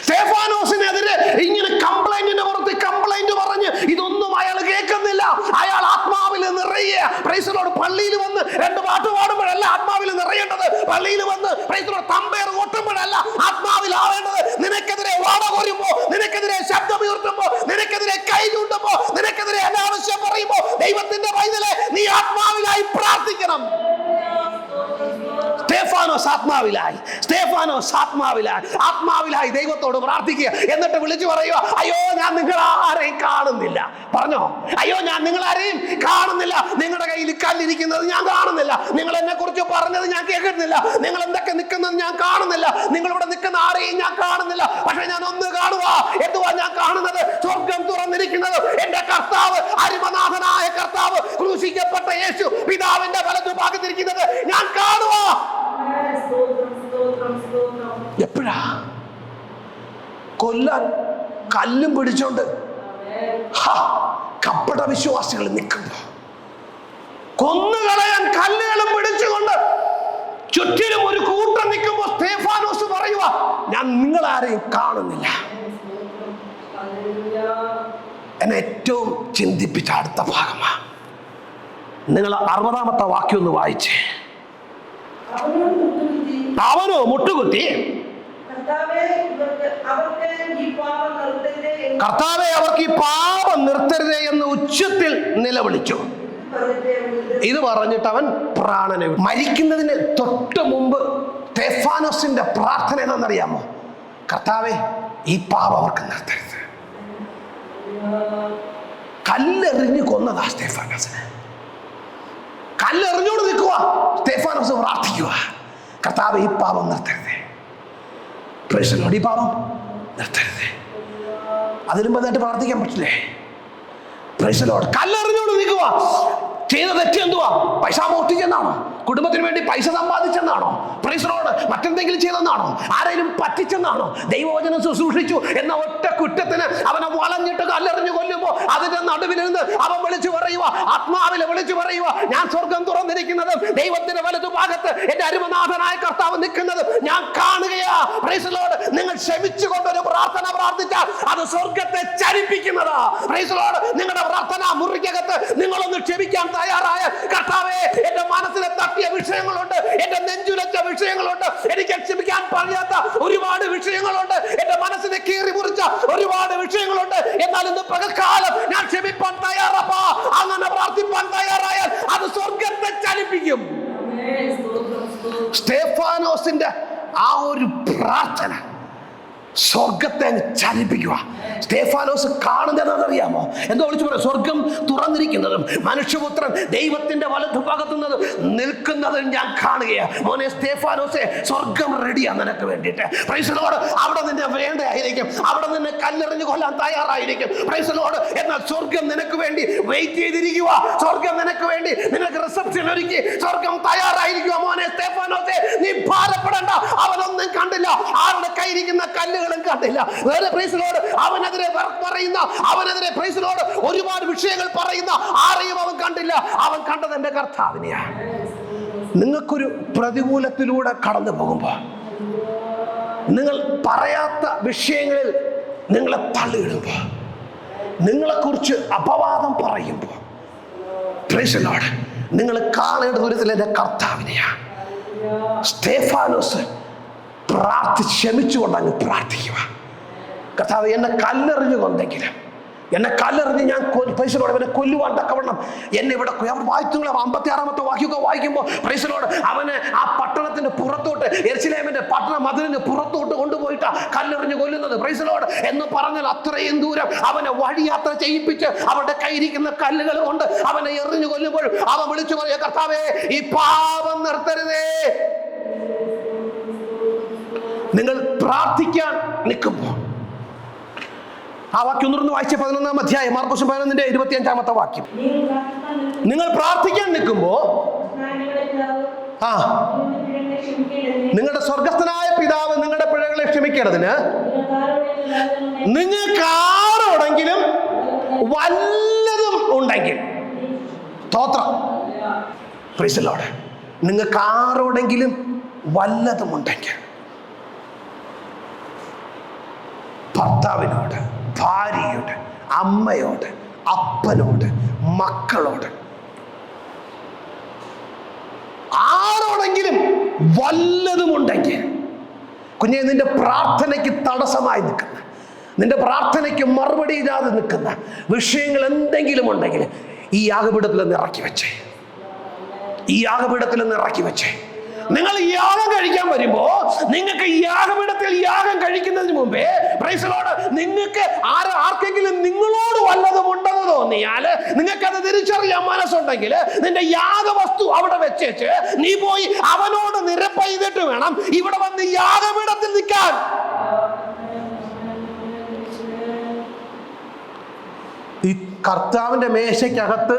സ്തേഫാനോസിനെതിരെ ഇങ്ങനെ കംപ്ലൈന്റിന്റെ പുറത്ത് കംപ്ലൈന്റ് പറഞ്ഞ് ഇതൊന്നും അയാൾ കേൾക്കുന്നില്ല. അയാൾ ആത്മാവിൽ നിറയുക. Price the Lord. പള്ളിയിൽ വന്ന് 2 പാട്ട് പാടുമ്പോഴല്ല ആത്മാവിൽ നിറയേണ്ടത്. പള്ളിയിൽ വന്ന് പ്രൈസ് ദി ലോർഡ് തമ്പേർ ഓട്ടുമ്പോഴല്ല ആത്മാവിലാവേണ്ടത്. നിനക്കെതിരെ വാട കോരുമ്പോ, നിനക്കെതിരെ ശബ്ദമുയർത്തുമ്പോ, നിനക്കെതിരെ കൈ ചൂണ്ടുമ്പോ, നിനക്കെതിരെ അനാവശ്യം പറയുമ്പോ, ദൈവത്തിന്റെ പൈതലെ നീ ആത്മാവിലായി പ്രാർത്ഥിക്കണം. സ്തേഫാനോസ് ആത്മാവിൽ ആത്മാവിലായി ദൈവത്തോട് പ്രാർത്ഥിക്കുക. എന്നിട്ട് വിളിച്ചു പറയുക, അയ്യോ ഞാൻ നിങ്ങളാരെയും കാണുന്നില്ല. പറഞ്ഞോ, അയ്യോ ഞാൻ നിങ്ങളാരെയും കാണുന്നില്ല. നിങ്ങളുടെ കയ്യിൽ കല്ലിരിക്കുന്നത് ഞാൻ കാണുന്നില്ല. നിങ്ങൾ എന്നെ കുറിച്ച് പറഞ്ഞത് ഞാൻ കേൾക്കുന്നില്ല. നിങ്ങൾ എന്തൊക്കെ നിൽക്കുന്നത് ഞാൻ കാണുന്നില്ല. നിങ്ങൾ ഇവിടെ നിൽക്കുന്ന ആരെയും ഞാൻ കാണുന്നില്ല. പക്ഷെ ഞാൻ ഒന്ന് കാണുക. എന്തുവാ ഞാൻ കാണുന്നത്? സ്വർഗം തുറന്നിരിക്കുന്നത്. എന്റെ കർത്താവ്, അരിമനാഥനായ കർത്താവ്, ക്രൂശിക്കപ്പെട്ട യേശു പിതാവിന്റെ വലതുഭാഗത്തിരിക്കുന്നത് ഞാൻ കാണുക. എപ്പോഴാ? കൊല്ലാൻ കല്ലും പിടിച്ചോണ്ട് കപട വിശ്വാസികൾ നിൽക്കുമ്പോ, കൊന്നുകളയാൻ കല്ലുകളും പിടിച്ചുകൊണ്ട് ചുറ്റിലും ഒരു കൂട്ടം നിൽക്കുമ്പോ സ്തേഫാനോസ് പറയുക, ഞാൻ നിങ്ങളാരെയും കാണുന്നില്ല. എന്നെ ഏറ്റവും ചിന്തിപ്പിച്ച അടുത്ത ഭാഗമാ. നിങ്ങൾ 60-ാമത്തെ വാക്യം ഒന്ന് വായിച്ചേ. അവനോ മുട്ടുകുത്തി, കർത്താവേ അവർക്ക് ഈ പാപം നിർത്തരുതേ എന്ന് ഉച്ചത്തിൽ നിലവിളിച്ചു. ഇത് പറഞ്ഞിട്ട് അവൻ പ്രാണനെ വിട്ടു. മരിക്കുന്നതിന് തൊട്ട് മുമ്പ് സ്തേഫാനോസിന്റെ പ്രാർത്ഥന എന്താണെന്നറിയാമോ? കർത്താവേ ഈ പാപം അവർക്ക് നിർത്തരുത്. കല്ലെറിഞ്ഞ് കൊന്നതാ സ്തേഫാനോസിനെ. കല്ലെറിഞ്ഞോട് നിൽക്കുക. സ്തേഫാനോസ് പ്രാർത്ഥിക്കുക, കർത്താവേ ഈ പാപം നിർത്തരുതേ. ഈ പാപം നിർത്തരുതേ. അതിനും ബന്ധമായിട്ട് പ്രാർത്ഥിക്കാൻ പറ്റില്ലേ? കല്ലെറിഞ്ഞോട് നിൽക്കുക. ചെയ്ത തെറ്റ് എന്തുവാ? പൈസ മോഷ്ടിച്ചെന്നാണോ? കുടുംബത്തിന് വേണ്ടി പൈസ സമ്പാദിച്ചെന്നാണോ? പ്രൈസലോട് മറ്റെന്തെങ്കിലും ചെയ്തെന്നാണോ? ആരെങ്കിലും പറ്റിച്ചെന്നാണോ? ദൈവവചനം ശുശ്രൂഷിച്ചു എന്ന ഒറ്റ കുറ്റത്തിന് അവനെ വളഞ്ഞിട്ട് കല്ലെറിഞ്ഞു കൊല്ലുമ്പോ അതിന്റെ നടുവിൽ നിന്ന് അവൻ വിളിച്ചു പറയുക, ആത്മാവിലെ വിളിച്ചു പറയുക, ഞാൻ സ്വർഗം തുറന്നിരിക്കുന്നത്, ദൈവത്തിന്റെ വലതുഭാഗത്ത് എന്റെ അരുമനാഥനായ കർത്താവ് നിൽക്കുന്നത് ഞാൻ കാണുകയാ. പ്രൈസലോട് നിങ്ങൾ ക്ഷമിച്ചുകൊണ്ടൊരു പ്രാർത്ഥന പ്രാർത്ഥിച്ചാൽ അത് സ്വർഗത്തെ ചലിപ്പിക്കുന്നതാ. പ്രൈസലോട് നിങ്ങളുടെ പ്രാർത്ഥന മുറിക്കകത്ത് നിങ്ങളൊന്ന് ക്ഷമിക്കാൻ തയ്യാറായ, കർത്താവേ എന്റെ മനസ്സിനെ തട്ടിയ വിഷയങ്ങളുണ്ട്, എന്റെ നെഞ്ചുലച്ച വിഷയങ്ങളുണ്ട്, എനിക്ക് ക്ഷമിക്കാൻ പറയാത്ത ഒരുപാട് വിഷയങ്ങളുണ്ട്, എന്റെ മനസ്സിനെ കീറി മുറിച്ച ഒരുപാട് വിഷയങ്ങളുണ്ട്. എന്നാൽ ഇന്ന് പകൽക്കാലം ഞാൻ ക്ഷമിപ്പാൻ തയ്യാറപ്പാ. അങ്ങനെ പ്രാർത്ഥിപ്പാൻ തയ്യാറായാൽ അത് സ്വർഗത്തെ ചലിപ്പിക്കും. സ്തേഫാനോസിന്റെ ആ ഒരു പ്രാർത്ഥന സ്വർഗത്തെ ചലിപ്പിക്കുക. സ്തേഫാനോസ് കാണുന്നതെന്നറിയാമോ? എന്തോ വിളിച്ചു പറയാം, സ്വർഗം തുറന്നിരിക്കുന്നതും മനുഷ്യപുത്രൻ ദൈവത്തിന്റെ വലതുഭാഗത്തു നിന്ന് നിൽക്കുന്നതും ഞാൻ കാണുകയാണ്. മോനെ സ്തേഫാനോസെ, സ്വർഗം റെഡിയാ നിനക്ക് വേണ്ടിയിട്ട്. Price the Lord. അവിടെ നിന്നെ വേണ്ടയായിരിക്കും, അവിടെ നിന്നെ കല്ലെറിഞ്ഞു കൊല്ലാൻ തയ്യാറായിരിക്കും. Price the Lord. എന്നാൽ സ്വർഗം നിനക്ക് വേണ്ടി വെയിറ്റ് ചെയ്തിരിക്കുക. സ്വർഗം നിനക്ക് വേണ്ടി നിനക്ക് റിസപ്ഷൻ ഒരുക്കി സ്വർഗം തയ്യാറായിരിക്കുക. മോനെ സ്തേഫാനോസെ, നീ ഭാരപ്പെടേണ്ട. അവനൊന്നും കണ്ടില്ല, ആരുടെ കയ്യിരിക്കുന്ന കല്ലുകൾ കണ്ടില്ല. വേറെ പ്രൈസ് ദി ലോർഡ് അവനെതിരെ പറയുന്ന, അവനെതിരെ പ്രൈസ് ദി ലോർഡ് ഒരുപാട് വിഷയങ്ങൾ പറയുന്ന ആരെയും അവൻ കണ്ടില്ല. അവൻ കണ്ടത് എന്റെ കർത്താവിനെയാണ്. നിങ്ങൾക്കൊരു പ്രതികൂലത്തിലൂടെ കടന്നു പോകുമ്പോ, നിങ്ങൾ പറയാത്ത വിഷയങ്ങളിൽ നിങ്ങളെ തള്ളിയിടുമ്പോ, നിങ്ങളെക്കുറിച്ച് അപവാദം പറയുമ്പോ, പ്രൈസ് ദി ലോർഡ് നിങ്ങൾ കാണേണ്ട ദൂരത്തിൽ എന്റെ കർത്താവിനെയാണ്. സ്തേഫാനോസ് ക്ഷമിച്ചുകൊണ്ട് അങ്ങ് പ്രാർത്ഥിക്കുക. കർത്താവ് എന്നെ കല്ലെറിഞ്ഞു കൊണ്ടെങ്കിലും, എന്നെ കല്ലെറിഞ്ഞ് ഞാൻ പ്രൈസലോട് അവനെ കൊല്ലുവാൻ തക്കവണ്ണം എന്നെ ഇവിടെ വായിച്ചുള്ള 56-ാമത്തെ വാക്യമൊക്കെ വായിക്കുമ്പോൾ പ്രൈസലോട് അവനെ ആ പട്ടണത്തിന്റെ പുറത്തോട്ട്, യെരുശലേമിന്റെ പട്ടണ മതിലിന് പുറത്തോട്ട് കൊണ്ടുപോയിട്ട് കല്ലെറിഞ്ഞു കൊല്ലുന്നത്. പ്രൈസലോട് എന്ന് പറഞ്ഞാൽ അത്രയും ദൂരം അവനെ വഴിയാത്ര ചെയ്യിപ്പിച്ച് അവരുടെ കയ്യിരിക്കുന്ന കല്ലുകൾ കൊണ്ട് അവനെ എറിഞ്ഞു കൊല്ലുമ്പോൾ അവൻ വിളിച്ചു പറയുക, കർത്താവേ ഈ പാപം നിർത്തരുതേ. നിങ്ങൾ പ്രാർത്ഥിക്കാൻ നിൽക്കുമ്പോൾ ആ വാക്യം ഒന്നുകൂടെ വായിച്ച 11-ാം അധ്യായം മാർക്കോസ് 11:25 വാക്യം. നിങ്ങൾ പ്രാർത്ഥിക്കാൻ നിൽക്കുമ്പോ നിങ്ങളുടെ സ്വർഗസ്ഥനായ പിതാവ് നിങ്ങളുടെ പിഴകളെ ക്ഷമിക്കേണ്ടതിന് നിങ്ങൾക്ക് ആരോടെങ്കിലും വല്ലതും ഉണ്ടെങ്കിൽ, സ്തോത്രം, പ്രൈസ് ദി ലോർഡ്, നിങ്ങൾക്ക് ആരോടെങ്കിലും വല്ലതും ഉണ്ടെങ്കിൽ, ഭർത്താവിനോട്, ഭാര്യയോട്, അമ്മയോട്, അപ്പനോട്, മക്കളോട്, ആരോടെങ്കിലും വല്ലതും ഉണ്ടെങ്കിൽ, കുഞ്ഞെ നിന്റെ പ്രാർത്ഥനയ്ക്ക് തടസ്സമായി നിൽക്കുന്ന, നിന്റെ പ്രാർത്ഥനയ്ക്ക് മറുപടി ഇല്ലാതെ നിൽക്കുന്ന വിഷയങ്ങൾ എന്തെങ്കിലും ഉണ്ടെങ്കിൽ ഈ യാഗപീഠത്തിൽ നിന്ന് ഇറക്കി വെച്ചേ. ഈ യാഗപീഠത്തിൽ നിന്ന് ഇറക്കി വെച്ചേ. നിങ്ങൾ യാഗം കഴിക്കാൻ വരുമ്പോ നിങ്ങൾക്ക് യാഗപീഠത്തിൽ യാഗം കഴിക്കുന്നതിന് മുമ്പേ പ്രൈസ് ദി ലോർഡ് നിങ്ങൾക്ക് ആർക്കെങ്കിലും നിങ്ങളോട് വല്ലതും ഉണ്ടെന്ന് തോന്നിയാൽ നിങ്ങൾക്കത് തിരിച്ചറിയാൻ മനസ്സുണ്ടെങ്കിൽ നിന്റെ യാഗവസ്തു അവിടെ വെച്ചേച്ച് നീ പോയി അവനോട് നിരപ്പ് ചെയ്തിട്ട് വേണം ഇവിടെ വന്ന് യാഗപീഠത്തിൽ നിൽക്കാൻ. ഈ കർത്താവിന്റെ മേശയ്ക്കകത്ത്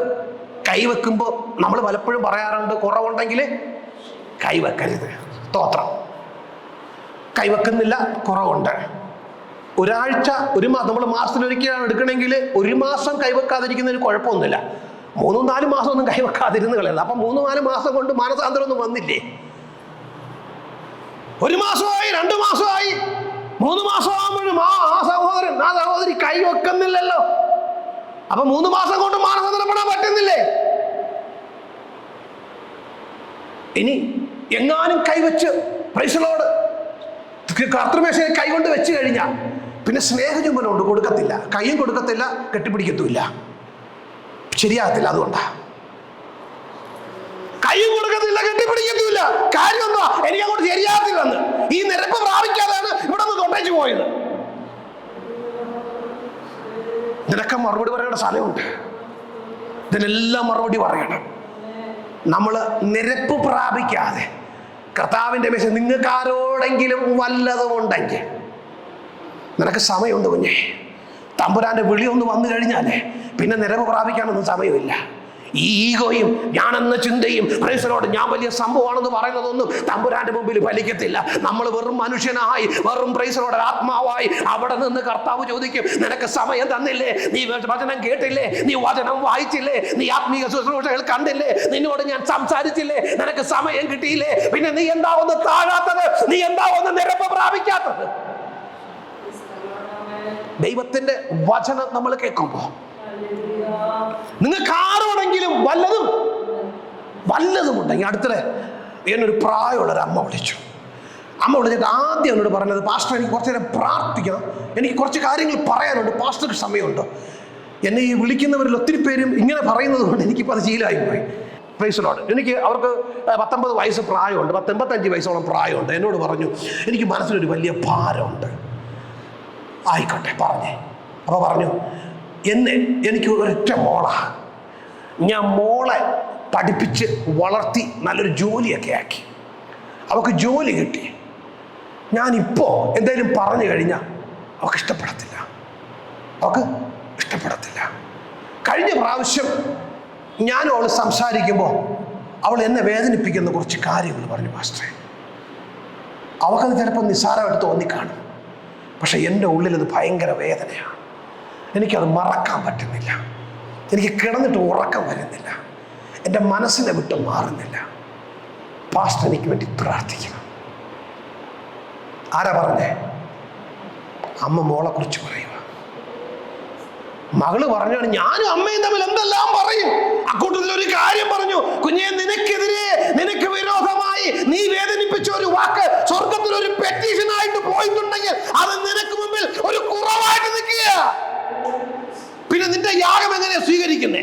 കൈവെക്കുമ്പോൾ നമ്മൾ പലപ്പോഴും പറയാറുണ്ട്, കുറവുണ്ടെങ്കിൽ കൈവെക്കരുത്. സ്തോത്രം. കൈവെക്കുന്നില്ല, കുറവുണ്ട്. ഒരാഴ്ച നമ്മൾ മാസത്തിലൊരിക്കലാണ് എടുക്കണമെങ്കിൽ 1 മാസം കൈവെക്കാതിരിക്കുന്നതിന് കുഴപ്പമൊന്നുമില്ല. 3-4 മാസം ഒന്നും കൈവെക്കാതിരുന്ന് കളയല്ല. അപ്പം 3-4 മാസം കൊണ്ട് മാനസാന്തരം ഒന്നും വന്നില്ലേ? 1 മാസമായി, 2 മാസമായി, 3 മാസമാകുമ്പോഴും ആ സഹോദരൻ ആ സഹോദരി കൈവെക്കുന്നില്ലല്ലോ. അപ്പൊ 3 മാസം കൊണ്ട് മാനസാന്തരപ്പെടാൻ പറ്റുന്നില്ലേ? ഇനി എങ്ങാനും കൈവച്ച് പ്രൈസ് ദി ലോർഡ് കർത്തൃമേശയെ കൈകൊണ്ട് വെച്ച് കഴിഞ്ഞാൽ പിന്നെ സ്നേഹചുംബനമുണ്ട്, കൊടുക്കത്തില്ല. കൈയും കൊടുക്കത്തില്ല, കെട്ടിപ്പിടിക്കത്തുമില്ല, ശരിയാകത്തില്ല. അതുകൊണ്ടാ കൈയും കൊടുക്കത്തില്ല, കെട്ടിപ്പിടിക്കത്തുമില്ല. കാര്യം എന്താ? എനിക്ക് അങ്ങോട്ട് ശരിയാകത്തില്ലെന്ന്. ഈ നിരപ്പ് പ്രാപിക്കാതെയാണ് ഇവിടെ നിന്ന് കൊണ്ടേച്ചു പോയത്. ഇതിനൊക്കെ മറുപടി പറയേണ്ട സ്ഥലമുണ്ട്. ഇതിനെല്ലാം മറുപടി പറയണം. നമ്മൾ നിരപ്പ് പ്രാപിക്കാതെ കർത്താവിൻ്റെ മേശ നിങ്ങൾക്ക് ആരോടെങ്കിലും വല്ലതും ഉണ്ടെങ്കിൽ നിനക്ക് സമയമുണ്ട് കുഞ്ഞേ. തമ്പുരാന്റെ വിളി ഒന്ന് വന്നു കഴിഞ്ഞാലേ പിന്നെ നിരപ്പ് പ്രാപിക്കാനൊന്നും സമയമില്ല. ഈ ഈഗോയും ഞാനെന്ന ചിന്തയും പ്രൈസ് ദി ലോർഡ് ഞാൻ വലിയ സംഭവമാണെന്ന് പറയുന്നതൊന്നും തമ്പുരാന്റെ മുമ്പിൽ ഫലിക്കത്തില്ല. നമ്മൾ വെറും മനുഷ്യനായി, വെറും പ്രൈസ് ദി ലോർഡ് ആത്മാവായി അവിടെ നിന്ന് കർത്താവ് ചോദിക്കും, നിനക്ക് സമയം തന്നില്ലേ? നീ വചനം കേട്ടില്ലേ? നീ വചനം വായിച്ചില്ലേ? നീ ആത്മീയ ശുശ്രൂഷകൾ കണ്ടില്ലേ? നിന്നോട് ഞാൻ സംസാരിച്ചില്ലേ? നിനക്ക് സമയം കിട്ടിയില്ലേ? പിന്നെ നീ എന്താ ഒന്ന് താഴാത്തത്? നീ എന്താ ഒന്ന് നിരപ്പ് പ്രാപിക്കാത്തത്? ദൈവത്തിന്റെ വചനം നമ്മൾ കേൾക്കുമ്പോ നിങ്ങൾക്ക് ആരോടെങ്കിലും വല്ലതും ഉണ്ടെങ്കിൽ, അടുത്തിടെ എന്നൊരു പ്രായമുള്ളൊരു അമ്മ വിളിച്ചു. അമ്മ വിളിച്ചിട്ട് ആദ്യം എന്നോട് പറഞ്ഞത്, പാസ്റ്റർ എനിക്ക് കുറച്ച് നേരം പ്രാർത്ഥിക്കണം, എനിക്ക് കുറച്ച് കാര്യങ്ങൾ പറയാനുണ്ട്, പാസ്റ്റർക്ക് സമയമുണ്ടോ? എന്നെ ഈ വിളിക്കുന്നവരിൽ ഒത്തിരി പേരും ഇങ്ങനെ പറയുന്നത് കൊണ്ട് എനിക്കിപ്പോൾ അത് ശീലമായിപ്പോയി. Price the Lord. അവർക്ക് 19 വയസ്സ് പ്രായമുണ്ട്, 85 വയസ്സോളം പ്രായമുണ്ട്. എന്നോട് പറഞ്ഞു, എനിക്ക് മനസ്സിലൊരു വലിയ ഭാരമുണ്ട്. ആയിക്കോട്ടെ പറഞ്ഞേ. അപ്പോൾ പറഞ്ഞു, എനിക്ക് ഒരൊറ്റ മോളാണ്. ഞാൻ മോളെ പഠിപ്പിച്ച് വളർത്തി നല്ലൊരു ജോലിയൊക്കെ ആക്കി, അവൾക്ക് ജോലി കിട്ടി. ഞാനിപ്പോൾ എന്തെങ്കിലും പറഞ്ഞു കഴിഞ്ഞാൽ അവൾക്ക് ഇഷ്ടപ്പെടത്തില്ല. കഴിഞ്ഞ പ്രാവശ്യം ഞാനും അവൾ സംസാരിക്കുമ്പോൾ അവൾ എന്നെ വേദനിപ്പിക്കുന്ന കുറച്ച് കാര്യങ്ങൾ പറഞ്ഞു പാസ്റ്ററെ. അവൾക്കത് ചിലപ്പോൾ നിസ്സാരമായിട്ട് തോന്നിക്കാണും, പക്ഷെ എൻ്റെ ഉള്ളിലത് ഭയങ്കര വേദനയാണ്. എനിക്കത് മറക്കാൻ പറ്റുന്നില്ല. എനിക്ക് കിടന്നിട്ട് ഉറക്കം വരുന്നില്ല. എൻ്റെ മനസ്സിനെ വിട്ട് മാറുന്നില്ല. പാസ്റ്റർ എനിക്ക് വേണ്ടി പ്രാർത്ഥിക്കണം. ആരാ പറഞ്ഞേ? അമ്മ മോളെ കുറിച്ച് പറയുക. മകള് പറഞ്ഞാണ്, ഞാനും അമ്മയും തമ്മിൽ എന്തെല്ലാം പറയും. അക്കൂട്ടത്തിൽ ഒരു കാര്യം പറഞ്ഞു, കുഞ്ഞെ നിനക്കെതിരെ, നിനക്ക് വിരോധമായി നീ വേദനിപ്പിച്ച ഒരു വാക്ക് സ്വർഗത്തിൽ ഒരു പെറ്റീഷനായിട്ട് പോയിട്ടുണ്ടെങ്കിൽ അത് നിനക്ക് മുമ്പിൽ ഒരു കുറവായിട്ട് നിൽക്കുക. പിന്നെ നിന്റെ യാഗം എങ്ങനെയാ സ്വീകരിക്കുന്നേ?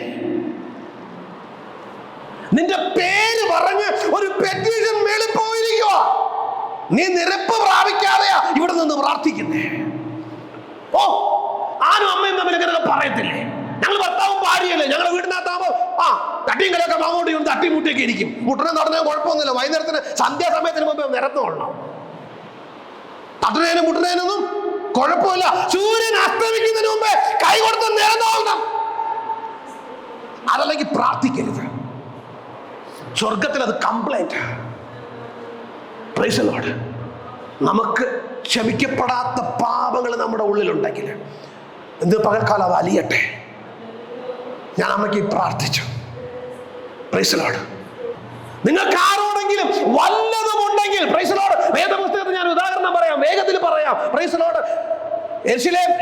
നിന്റെ പേര് പറഞ്ഞ് ഒരു പെറ്റീഷൻ മേളിൽ പോയിരിക്കുക. നീ നിരപ്പ് പ്രാപിക്കാതെയാ ഇവിടെ നിന്ന് പ്രാർത്ഥിക്കുന്നേ. ഓ, ആരും അമ്മയും തമ്മിൽ ഇങ്ങനെ പറയത്തില്ലേ? ഞങ്ങൾ ഭർത്താവും ഭാര്യയല്ലേ, ഞങ്ങൾ വീടിനകത്താകുമ്പോ തട്ടിയും കലൊക്കെ അങ്ങോട്ട് ഇങ്ങനെ തട്ടി മുട്ടിയൊക്കെ ഇരിക്കും. മുട്ടനെ നടന്നാൽ കുഴപ്പമൊന്നുമില്ല. വൈകുന്നേരത്തിന് സന്ധ്യാസമയത്തിന് മുമ്പ് നിരത്ത് കൊള്ളണം. തട്ടുന്നതിനും മുട്ടുന്നതിനൊന്നും കുഴപ്പമില്ല. സൂര്യൻ അസ്തമിക്കുന്നതിന് മുമ്പേ കൈ കൊടുത്ത് നിരന്നോളണം. അതല്ലെങ്കിൽ പ്രാർത്ഥിക്കരുത്. സ്വർഗത്തിൽ അത് കംപ്ലൈന്റ്. Price the Lord. നമുക്ക് ക്ഷമിക്കപ്പെടാത്ത പാപങ്ങൾ നമ്മുടെ ഉള്ളിലുണ്ടെങ്കിൽ എന്ത് പകൽക്കാലം അത് അലിയട്ടെ. ഞാൻ അമ്മയ്ക്ക് പ്രാർത്ഥിച്ചു. Price the Lord. നിങ്ങൾക്ക് ആരോടെങ്കിലും വല്ലതും ഉണ്ടെങ്കിൽ പ്രൈസ് ദി ലോർഡ്, വേദപുസ്തകത്തിൽ ഞാൻ ഉദാഹരണം പറയാം, വേഗത്തിൽ പറയാം. Price the Lord.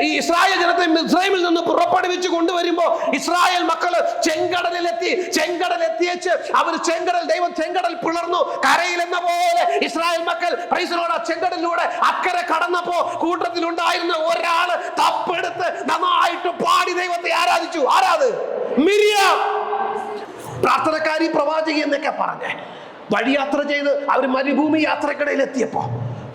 ഈ ഇസ്രായേൽ ജനത്തെ മിസ്രൈമിൽ നിന്ന് പുറപ്പെടുവിച്ച് കൊണ്ടുവരുമ്പോൾ ഇസ്രായേൽ മക്കള് ചെങ്കടലെത്തിച്ച് അവർ ദൈവം ചെങ്കടൽ പിളർന്നു. കരയിൽ എന്ന പോലെ ഇസ്രായേൽ മക്കൾ പ്രൈസ് ദി ലോർഡ് ചെങ്കടലിലൂടെ അക്കരെ കടന്നപ്പോ കൂട്ടത്തിലുണ്ടായിരുന്ന ഒരാള് തപ്പെടുത്ത് നന്നായിട്ട് പാടി ദൈവത്തെ ആരാധിച്ചു. ആരാത്? മിരിയാം. പ്രാർത്ഥനക്കാരി, പ്രവാചകി എന്നൊക്കെ പറഞ്ഞേ. വഴിയാത്ര ചെയ്ത് അവർ മരുഭൂമി യാത്രക്കിടയിൽ എത്തിയപ്പോ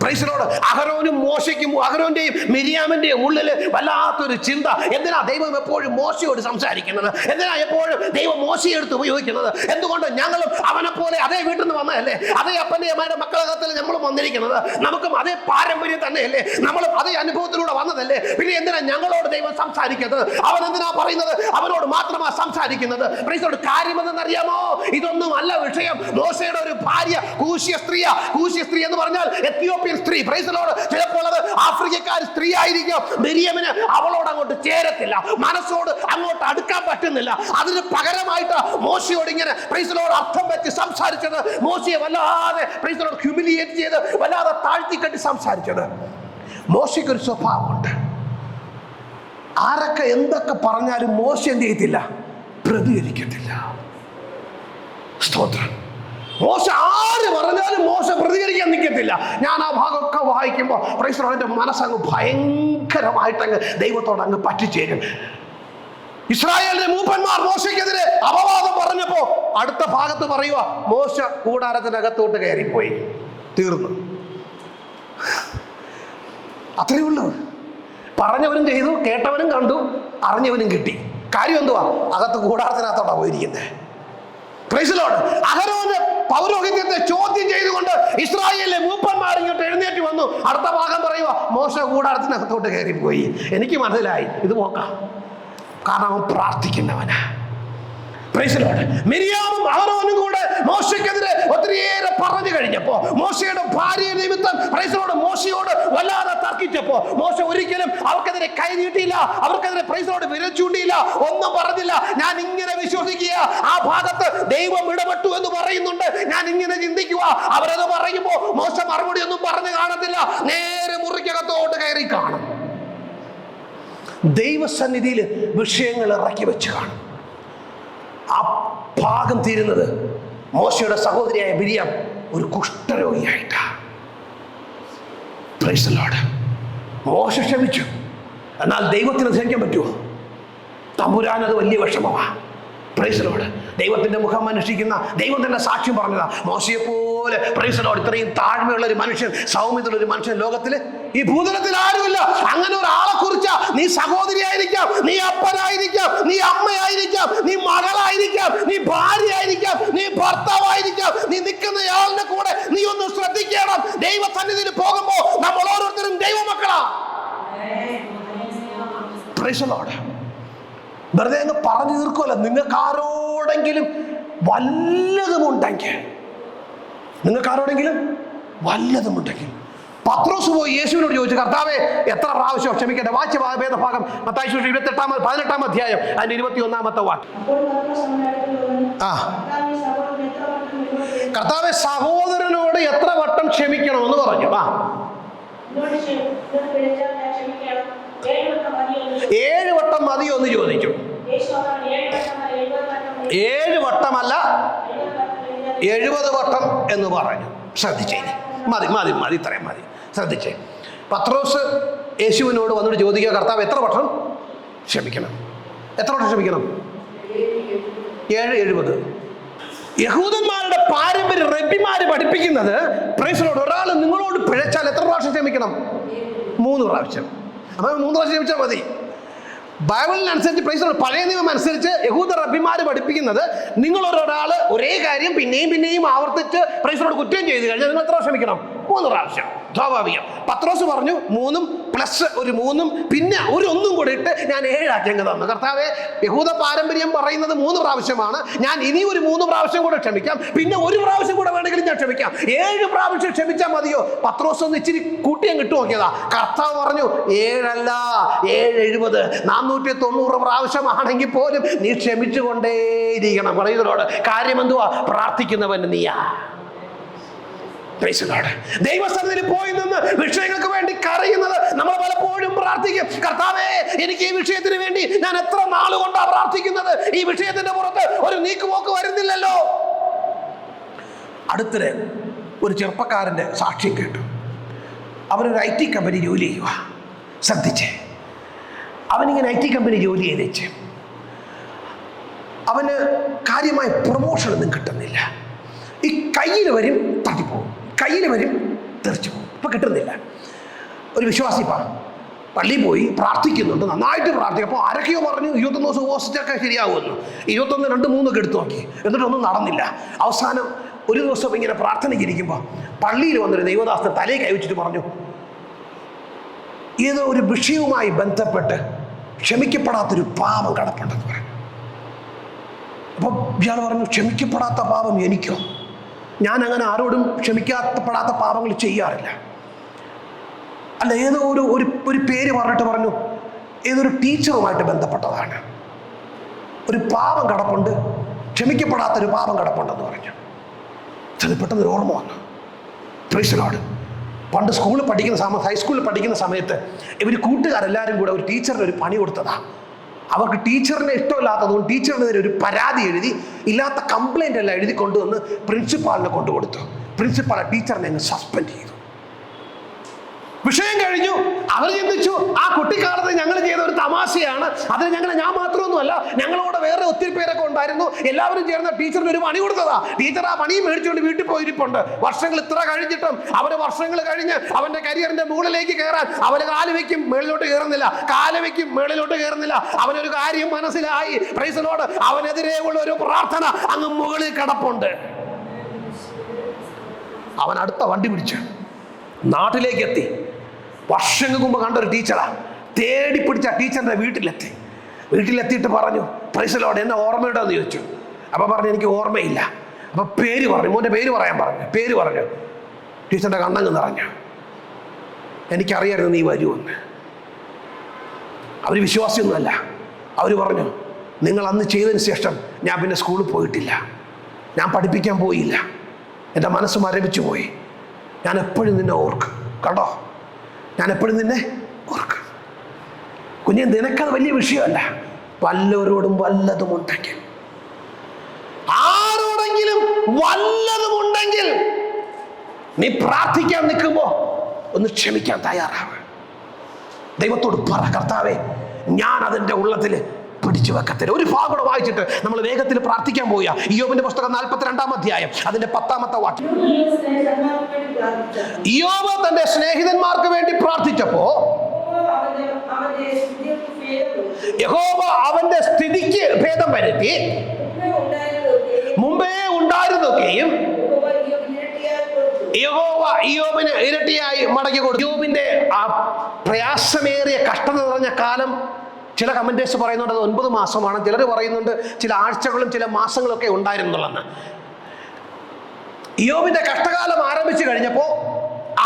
പ്രൈസ് ദി ലോർഡ്, അഹരോനും മോശയ്ക്കും, അഹരോന്റെയും മിരിയാമിന്റെയും ഉള്ളിൽ വല്ലാത്തൊരു ചിന്ത. എന്തിനാ ദൈവം എപ്പോഴും മോശയോട് സംസാരിക്കുന്നത്? എന്തിനാ എപ്പോഴും ദൈവം മോശയെ എടുത്ത് ഉപയോഗിക്കുന്നത്? എന്തുകൊണ്ട്? ഞങ്ങളും അവനെ പോലെ അതേ വീട്ടിൽ നിന്ന് വന്നതല്ലേ, അതേ അപ്പന്റെ അമ്മയുടെ മക്കളകത്തിൽ നമ്മളും വന്നിരിക്കുന്നത്, നമുക്കും അതേ പാരമ്പര്യം തന്നെയല്ലേ, നമ്മളും അതേ അനുഭവത്തിലൂടെ വന്നതല്ലേ. പിന്നെ എന്തിനാ ഞങ്ങളോട് ദൈവം സംസാരിക്കുന്നത്? അവൻ എന്തിനാ പറയുന്നത്? അവനോട് മാത്രമാ സംസാരിക്കുന്നത്. പ്രൈസ് ദി ലോർഡ്, കാര്യം എന്തെന്നറിയാമോ? ഇതൊന്നും അല്ല വിഷയം. മോശയുടെ ഒരു ഭാര്യ കൂശ്യ സ്ത്രീയാ. കൂശ്യ സ്ത്രീ എന്ന് പറഞ്ഞാൽ എത്യോപ്യ സ്ത്രീ. പ്രൈസ് ദി ലോർഡ്, ചിലപ്പോൾ അത് ആഫ്രിക്കക്കാർ സ്ത്രീ ആയിരിക്കും. മിരിയമിന് അവളോട് അങ്ങോട്ട് ചേരത്തില്ല, മനസ്സോട് അങ്ങോട്ട് അടുക്കാൻ പറ്റുന്നില്ല. അതിന് പകരമായിട്ട് മോശയോട് ഇങ്ങനെ പ്രൈസ് ദി ലോർഡ് അർത്ഥം വെച്ച് സംസാരിച്ചത്, മോശയെ വല്ലാതെ പ്രൈസ് ദി ലോർഡ് ഹ്യൂമിലിയേറ്റ് ചെയ്ത് വല്ലാതെ താഴ്ത്തിക്കെട്ടി സംസാരിച്ചത്. മോശയ്ക്കൊരു സ്വഭാവമുണ്ട്. ആരൊക്കെ എന്തൊക്കെ പറഞ്ഞാലും മോശ എന്ത് ചെയ്യത്തില്ല? പ്രതികരിക്കത്തില്ല. സ്തോത്രം. മോശ ആര് പറഞ്ഞാലും മോശ പ്രതികരിക്കാൻ നിൽക്കത്തില്ല. ഞാൻ ആ ഭാഗമൊക്കെ വായിക്കുമ്പോൾ പ്രൈസ് ദി ലോർഡ് എൻ്റെ മനസ്സങ്ങ് ഭയങ്കരമായിട്ടങ്ങ് ദൈവത്തോട് അങ്ങ് പറ്റിച്ചേരും. ഇസ്രായേലിന്റെ മൂപ്പന്മാർ മോശയ്ക്കെതിരെ അപവാദം പറഞ്ഞപ്പോ അടുത്ത ഭാഗത്ത് പറയുക, മോശ കൂടാരത്തിനകത്തോട്ട് കയറിപ്പോയി. തീർന്നു. അത്രയേ ഉള്ളൂ. പറഞ്ഞവനും ചെയ്തു, കേട്ടവനും കണ്ടു, അറിഞ്ഞവനും കിട്ടി. കാര്യം എന്തുവാ? അകത്ത് കൂടാരത്തിനകത്തോട്ടാ പോയിരിക്കുന്നത്. Price the Lord. അഹരോന്റെ പൗരോഹിത്യത്തെ ചോദ്യം ചെയ്തുകൊണ്ട് ഇസ്രായേലിലെ മൂപ്പന്മാർ ഇങ്ങോട്ട് എഴുന്നേറ്റ് വന്നു. അടുത്ത ഭാഗം പറയുക, മോശ കൂടാരത്തിനകത്തോട്ട് കയറിപ്പോയി. എനിക്ക് മനസ്സിലായി, ഇത് നോക്കാം. കാരണം അവൻ പ്രാർത്ഥിക്കുന്നവനാ. Praise the Lord. മിരിയാമും അഹരോനും കൂടെ മോശയ്ക്കെതിരെ ഒത്തിരിയേറെ പറഞ്ഞു കഴിഞ്ഞപ്പോ, മോശയുടെ ഭാര്യ നിമിത്തം പ്രൈസ് ദി ലോർഡ് മോശയോട് വല്ലാതെ തർക്കിച്ചപ്പോ, മോശ ഒരിക്കലും അവർക്കെതിരെ കൈ നീട്ടിയില്ല, അവർക്കെതിരെ പ്രൈസ് ദി ലോർഡ് വിരൽ ചൂണ്ടിയില്ല, ഒന്നും പറഞ്ഞില്ല. ഞാൻ ഇങ്ങനെ വിശ്വസിക്കുക, ആ ഭാഗത്ത് ദൈവം ഇടപെട്ടു എന്ന് പറയുന്നുണ്ട്. ഞാൻ ഇങ്ങനെ ചിന്തിക്കുക, അവരത് പറയുമ്പോ മോശ മറുപടി ഒന്നും പറഞ്ഞു കാണത്തില്ല, നേരെ മുറിക്കകത്തോട്ട് കയറി കാണും. ദൈവസന്നിധിയിൽ വിഷയങ്ങൾ ഇറക്കി വെച്ച് കാണും. ആ ഭാഗം തീരുന്നത് മോശയുടെ സഹോദരിയായ മിരിയാം ഒരു കുഷ്ഠരോഗിയായിട്ടാണ്. Price the Lord. മോശ ക്ഷമിച്ചു. എന്നാൽ ദൈവത്തിന് ക്ഷമിക്കാൻ പറ്റുമോ? തമ്പുരാൻ അത് വലിയ വിഷമമാണ്. Price the Lord. ദൈവത്തിന്റെ മുഖം അന്വേഷിക്കുന്ന ദൈവം തന്നെ സാക്ഷ്യം പറഞ്ഞതാ. മോശയെ പോലെ പ്രൈസ് ദി ലോർഡ് ഇത്രയും താഴ്മയുള്ള ഒരു മനുഷ്യൻ, സൗമ്യതയുള്ള ഒരു മനുഷ്യൻ ലോകത്തില് ഈ ഭൂതലത്തിൽ ആരുമില്ല. അങ്ങനെ ഒരാളെ കുറിച്ച് നീ സഹോദരിയായിരിക്കാം, നീ അപ്പനായിരിക്കാം, നീ അമ്മയായിരിക്കാം, നീ മകളായിരിക്കാം, നീ ഭാര്യയായിരിക്കാം, നീ ഭർത്താവായിരിക്കാം, നീ നിൽക്കുന്ന ആളിന്റെ കൂടെ നീ ഒന്ന് ശ്രദ്ധിക്കണം. ദൈവസന്നിധിയിൽ പോകുമ്പോ നമ്മൾ ഓരോരുത്തരും ദൈവമക്കളാ. Price the Lord. വെറുതെ അങ്ങ് പറഞ്ഞു തീർക്കുമല്ല. നിങ്ങൾക്ക് ആരോടെങ്കിലും വല്ലതുമുണ്ടെങ്കിൽ, പത്രോസ് പോയി യേശുവിനോട് ചോദിച്ചു, കർത്താവേ എത്ര പ്രാവശ്യം ക്ഷമിക്കട്ടെ? വായിച്ച വേദഭാഗം മത്തായി സുവിശേഷം 18 അധ്യായം അതിന്റെ 21 വാക്യം. കർത്താവേ സഹോദരനോട് എത്ര വട്ടം ക്ഷമിക്കണമെന്ന് പറഞ്ഞു. 7 വട്ടം മതിയോ എന്ന് ചോദിച്ചു. 7 വട്ടമല്ല, 70 വട്ടം എന്ന് പറഞ്ഞു. ശ്രദ്ധിച്ചേ, മതി, ഇത്രയും മതി. ശ്രദ്ധിച്ചേ. പത്രോസ് യേശുവിനോട് വന്നിട്ട് ചോദിക്കുക, കർത്താവ് എത്ര വട്ടം ക്ഷമിക്കണം? എത്ര വട്ടം ക്ഷമിക്കണം? 70. യഹൂദന്മാരുടെ പാരമ്പര്യം റബ്ബിമാര് പഠിപ്പിക്കുന്നത്, പ്രൈസ് ദി ലോർഡ്, ഒരാൾ നിങ്ങളോട് പിഴച്ചാൽ എത്ര പ്രാവശ്യം ക്ഷമിക്കണം? 3 പ്രാവശ്യം. അപ്പോൾ 3 പ്രാവശ്യം ക്ഷമിച്ചാൽ മതി. ബൈബിളിനനുസരിച്ച് പ്രൈസ് ദി ലോർഡ്, പഴയ നിയമം അനുസരിച്ച് യഹൂദ റബ്ബിമാര് പഠിപ്പിക്കുന്നത്, നിങ്ങൾ ഒരാൾ ഒരേ കാര്യം പിന്നെയും ആവർത്തിച്ച് പ്രൈസ് ദി ലോർഡ് കുറ്റം ചെയ്ത് കഴിഞ്ഞാൽ നിങ്ങൾ എത്ര ക്ഷമിക്കണം? 3 പ്രാവശ്യം. സ്വാഭാവികം. പത്രോസ് പറഞ്ഞു 3 പ്ലസ് ഒരു 3 പിന്നെ ഒരു 1 കൂടെ ഇട്ട് ഞാൻ 7 ആക്കിയങ്ങ് തന്നു. കർത്താവേ, യഹൂദ പാരമ്പര്യം പറയുന്നത് 3 പ്രാവശ്യമാണ്. ഞാൻ ഇനി ഒരു 3 പ്രാവശ്യം കൂടെ ക്ഷമിക്കാം, പിന്നെ 1 പ്രാവശ്യം കൂടെ വേണമെങ്കിലും ഞാൻ ക്ഷമിക്കാം. 7 പ്രാവശ്യം ക്ഷമിച്ചാൽ മതിയോ? പത്രോസ് ഒന്ന് ഇച്ചിരി കൂട്ടിയും കിട്ടു നോക്കിയതാ. കർത്താവ് പറഞ്ഞു 7 അല്ല 7 70 490 പ്രാവശ്യമാണെങ്കിൽ പോലും നീ ക്ഷമിച്ചുകൊണ്ടേയിരിക്കണം. പറയുന്നതോട് കാര്യം എന്തുവാ? പ്രാർത്ഥിക്കുന്നവൻ നീയാ. ദൈവസന്നിധിയിൽ പോയി നിന്ന് വിഷയങ്ങൾക്ക് വേണ്ടി കരയുന്നത് നമ്മൾ പലപ്പോഴും പ്രാർത്ഥിക്കും. കർത്താവേ, എനിക്ക് ഈ വിഷയത്തിന് വേണ്ടി ഞാൻ എത്ര നാളുകൊണ്ടാണ് പ്രാർത്ഥിക്കുന്നത്, ഈ വിഷയത്തിന്റെ പുറത്ത് ഒരു നീക്കുപോക്ക് വരുന്നില്ലല്ലോ. അടുത്തിടെ ഒരു ചെറുപ്പക്കാരന്റെ സാക്ഷ്യം കേട്ടു. അവനൊരു IT കമ്പനി ജോലി ചെയ്യുക. ശ്രദ്ധിച്ചേ, അവനിങ്ങനെ IT കമ്പനി ജോലി ചെയ്തേച്ച് അവന് കാര്യമായ പ്രൊമോഷൻ ഒന്നും കിട്ടുന്നില്ല. ഈ കയ്യിൽ വരും തട്ടിപ്പോകും, കയ്യിൽ വരും തെറിച്ചു പോകും. ഇപ്പം കിട്ടുന്നില്ല. ഒരു വിശ്വാസി പള്ളിയിൽ പോയി പ്രാർത്ഥിക്കുന്നുണ്ട്, നന്നായിട്ട് പ്രാർത്ഥിക്കും. അപ്പോൾ ആരൊക്കെയോ പറഞ്ഞു 21 ദിവസം ഉപവസിച്ചൊക്കെ ശരിയാകുമെന്ന്. 21, 2, 3 ഒക്കെ എടുത്തു നോക്കി, എന്നിട്ടൊന്നും നടന്നില്ല. അവസാനം ഒരു ദിവസം ഇങ്ങനെ പ്രാർത്ഥനയ്ക്ക് ഇരിക്കുമ്പോൾ പള്ളിയിൽ വന്നൊരു ദൈവദാസൻ തലയിൽ കൈവച്ചിട്ട് പറഞ്ഞു, ഏതോ ഒരു വിഷയവുമായി ബന്ധപ്പെട്ട് ക്ഷമിക്കപ്പെടാത്തൊരു പാപം കിടപ്പുണ്ടെന്ന് പറഞ്ഞു. അപ്പം ഇയാൾ പറഞ്ഞു, ക്ഷമിക്കപ്പെടാത്ത പാപം എനിക്കോ? ഞാൻ അങ്ങനെ ആരോടും ക്ഷമിക്കപ്പെടാത്ത പാപങ്ങൾ ചെയ്യാറില്ല. അല്ല, ഏതോ ഒരു പേര് പറഞ്ഞിട്ട് പറഞ്ഞു, ഏതൊരു ടീച്ചറുമായിട്ട് ബന്ധപ്പെട്ടതാണ്. ഒരു പാപം കിടപ്പുണ്ട്, ക്ഷമിക്കപ്പെടാത്തൊരു പാപം കിടപ്പുണ്ടെന്ന് പറഞ്ഞു. അത് പെട്ടെന്ന് ഒരു ഓർമ്മ വന്നു. Price the Lord. പണ്ട് സ്കൂളിൽ പഠിക്കുന്ന ഹൈസ്കൂളിൽ പഠിക്കുന്ന സമയത്ത് ഇവർ കൂട്ടുകാരെല്ലാവരും കൂടെ ഒരു ടീച്ചറിന് ഒരു പണി കൊടുത്തതാ. അവർക്ക് ടീച്ചറിനെ ഇഷ്ടമില്ലാത്തതുകൊണ്ട് ടീച്ചറിനെതിരെ ഒരു പരാതി എഴുതി, ഇല്ലാത്ത കംപ്ലൈൻ്റ് എല്ലാം എഴുതി കൊണ്ടുവന്ന് പ്രിൻസിപ്പാളിനെ കൊണ്ടുകൊടുത്തു. പ്രിൻസിപ്പാൾ ടീച്ചറിനെ അങ്ങ് സസ്പെൻഡ് ചെയ്തു. വിഷയം കഴിഞ്ഞു. അവർ ചിന്തിച്ചു, ആ കുട്ടിക്കാലത്ത് ഞങ്ങൾ ചെയ്ത ഒരു തമാശയാണ്, അതിന് ഞാൻ മാത്രമൊന്നുമല്ല, ഞങ്ങളോട് വേറെ ഒത്തിരി പേരൊക്കെ ഉണ്ടായിരുന്നു, എല്ലാവരും ചേർന്ന ടീച്ചറിന് ഒരു പണി കൊടുത്തതാ. ടീച്ചർ ആ പണിയും മേടിച്ചുകൊണ്ട് വീട്ടിൽ പോയിരിപ്പുണ്ട്. വർഷങ്ങൾ ഇത്ര കഴിഞ്ഞിട്ടും വർഷങ്ങൾ കഴിഞ്ഞ് അവന്റെ കരിയറിന്റെ മുകളിലേക്ക് കയറാൻ അവന് കാല് വയ്ക്കും, മേളിലോട്ട് കയറുന്നില്ല, കാല് വയ്ക്കും, മേളിലോട്ട് കയറുന്നില്ല. അവനൊരു കാര്യം മനസ്സിലായി. Price the Lord. അവനെതിരെയുള്ള ഒരു പ്രാർത്ഥന അങ്ങ് മുകളിൽ കിടപ്പുണ്ട്. അവൻ അടുത്ത വണ്ടി പിടിച്ച് നാട്ടിലേക്ക് എത്തി. വർഷങ്ങൾക്ക് മുമ്പ് കണ്ടൊരു ടീച്ചറാ. തേടി പിടിച്ച ടീച്ചറിന്റെ വീട്ടിലെത്തിയിട്ട് പറഞ്ഞു, പ്രൈസ് ദി ലോർഡ്, എന്നെ ഓർമ്മയുണ്ടോ എന്ന് ചോദിച്ചു. അപ്പൊ പറഞ്ഞു, എനിക്ക് ഓർമ്മയില്ല. അപ്പൊ പേര് പറഞ്ഞു, മോന്റെ പേര് പറയാൻ പറഞ്ഞു. പേര് പറഞ്ഞു. ടീച്ചറിന്റെ കണ്ണങ്ങ് നിറഞ്ഞു. എനിക്കറിയായിരുന്നു നീ വരുമെന്ന്. അവർ വിശ്വാസിയൊന്നുമല്ല. അവർ പറഞ്ഞു, നിങ്ങൾ അന്ന് ചെയ്തതിന് ശേഷം ഞാൻ പിന്നെ സ്കൂളിൽ പോയിട്ടില്ല, ഞാൻ പഠിപ്പിക്കാൻ പോയില്ല, എൻ്റെ മനസ്സ് മരവിച്ചു പോയി. ഞാൻ എപ്പോഴും നിന്നെ ഓർക്കും. കണ്ടോ, ഞാൻ എപ്പോഴും നിന്നെ ഓർക്കും. കുഞ്ഞെ, നിനക്കത് വലിയ വിഷയമല്ല. വല്ലവരോടും വല്ലതുമുണ്ടെങ്കിൽ, ആരോടെങ്കിലും വല്ലതുമുണ്ടെങ്കിൽ നീ പ്രാർത്ഥിക്കാൻ നിൽക്കുമ്പോ ഒന്ന് ക്ഷമിക്കാൻ തയ്യാറാവ്. ദൈവത്തോട് പറ, കർത്താവേ, ഞാൻ അതിൻ്റെ ഉള്ളത്തിൽ പിടിച്ചു വെക്കത്തില്ല. ഒരു ഭാഗം കൂടെ വായിച്ചിട്ട് നമ്മൾ വേഗത്തിൽ പ്രാർത്ഥിക്കാൻ പോവുക. ഇയ്യോബിന്റെ പുസ്തകം 42-ാം അധ്യായം അതിന്റെ 10-ാമത്തെ വാക്യം. ഇയ്യോബ് തന്റെ സ്നേഹിതന്മാർക്ക് വേണ്ടി പ്രാർത്ഥിച്ചപ്പോ യഹോവ അവന്റെ സ്ഥിതിക്ക് ഭേദം വരുത്തി. മുമ്പേ ഉണ്ടായിരുന്നൊക്കെയും യഹോവ ഇയ്യോബിന് ഇരട്ടിയായി മടക്കി കൊടുത്തു. ഇയ്യോബിന്റെ ആ പ്രയാസമേറിയ കഷ്ടത നിറഞ്ഞ കാലം ചില കമന്റേഴ്സ് പറയുന്നുണ്ട് അത് 9 മാസമാണ്, ചിലർ പറയുന്നുണ്ട് ചില ആഴ്ചകളും ചില മാസങ്ങളൊക്കെ ഉണ്ടായിരുന്നുള്ളെന്ന്. ഇയ്യോബിന്റെ കഷ്ടകാലം ആരംഭിച്ചു കഴിഞ്ഞപ്പോൾ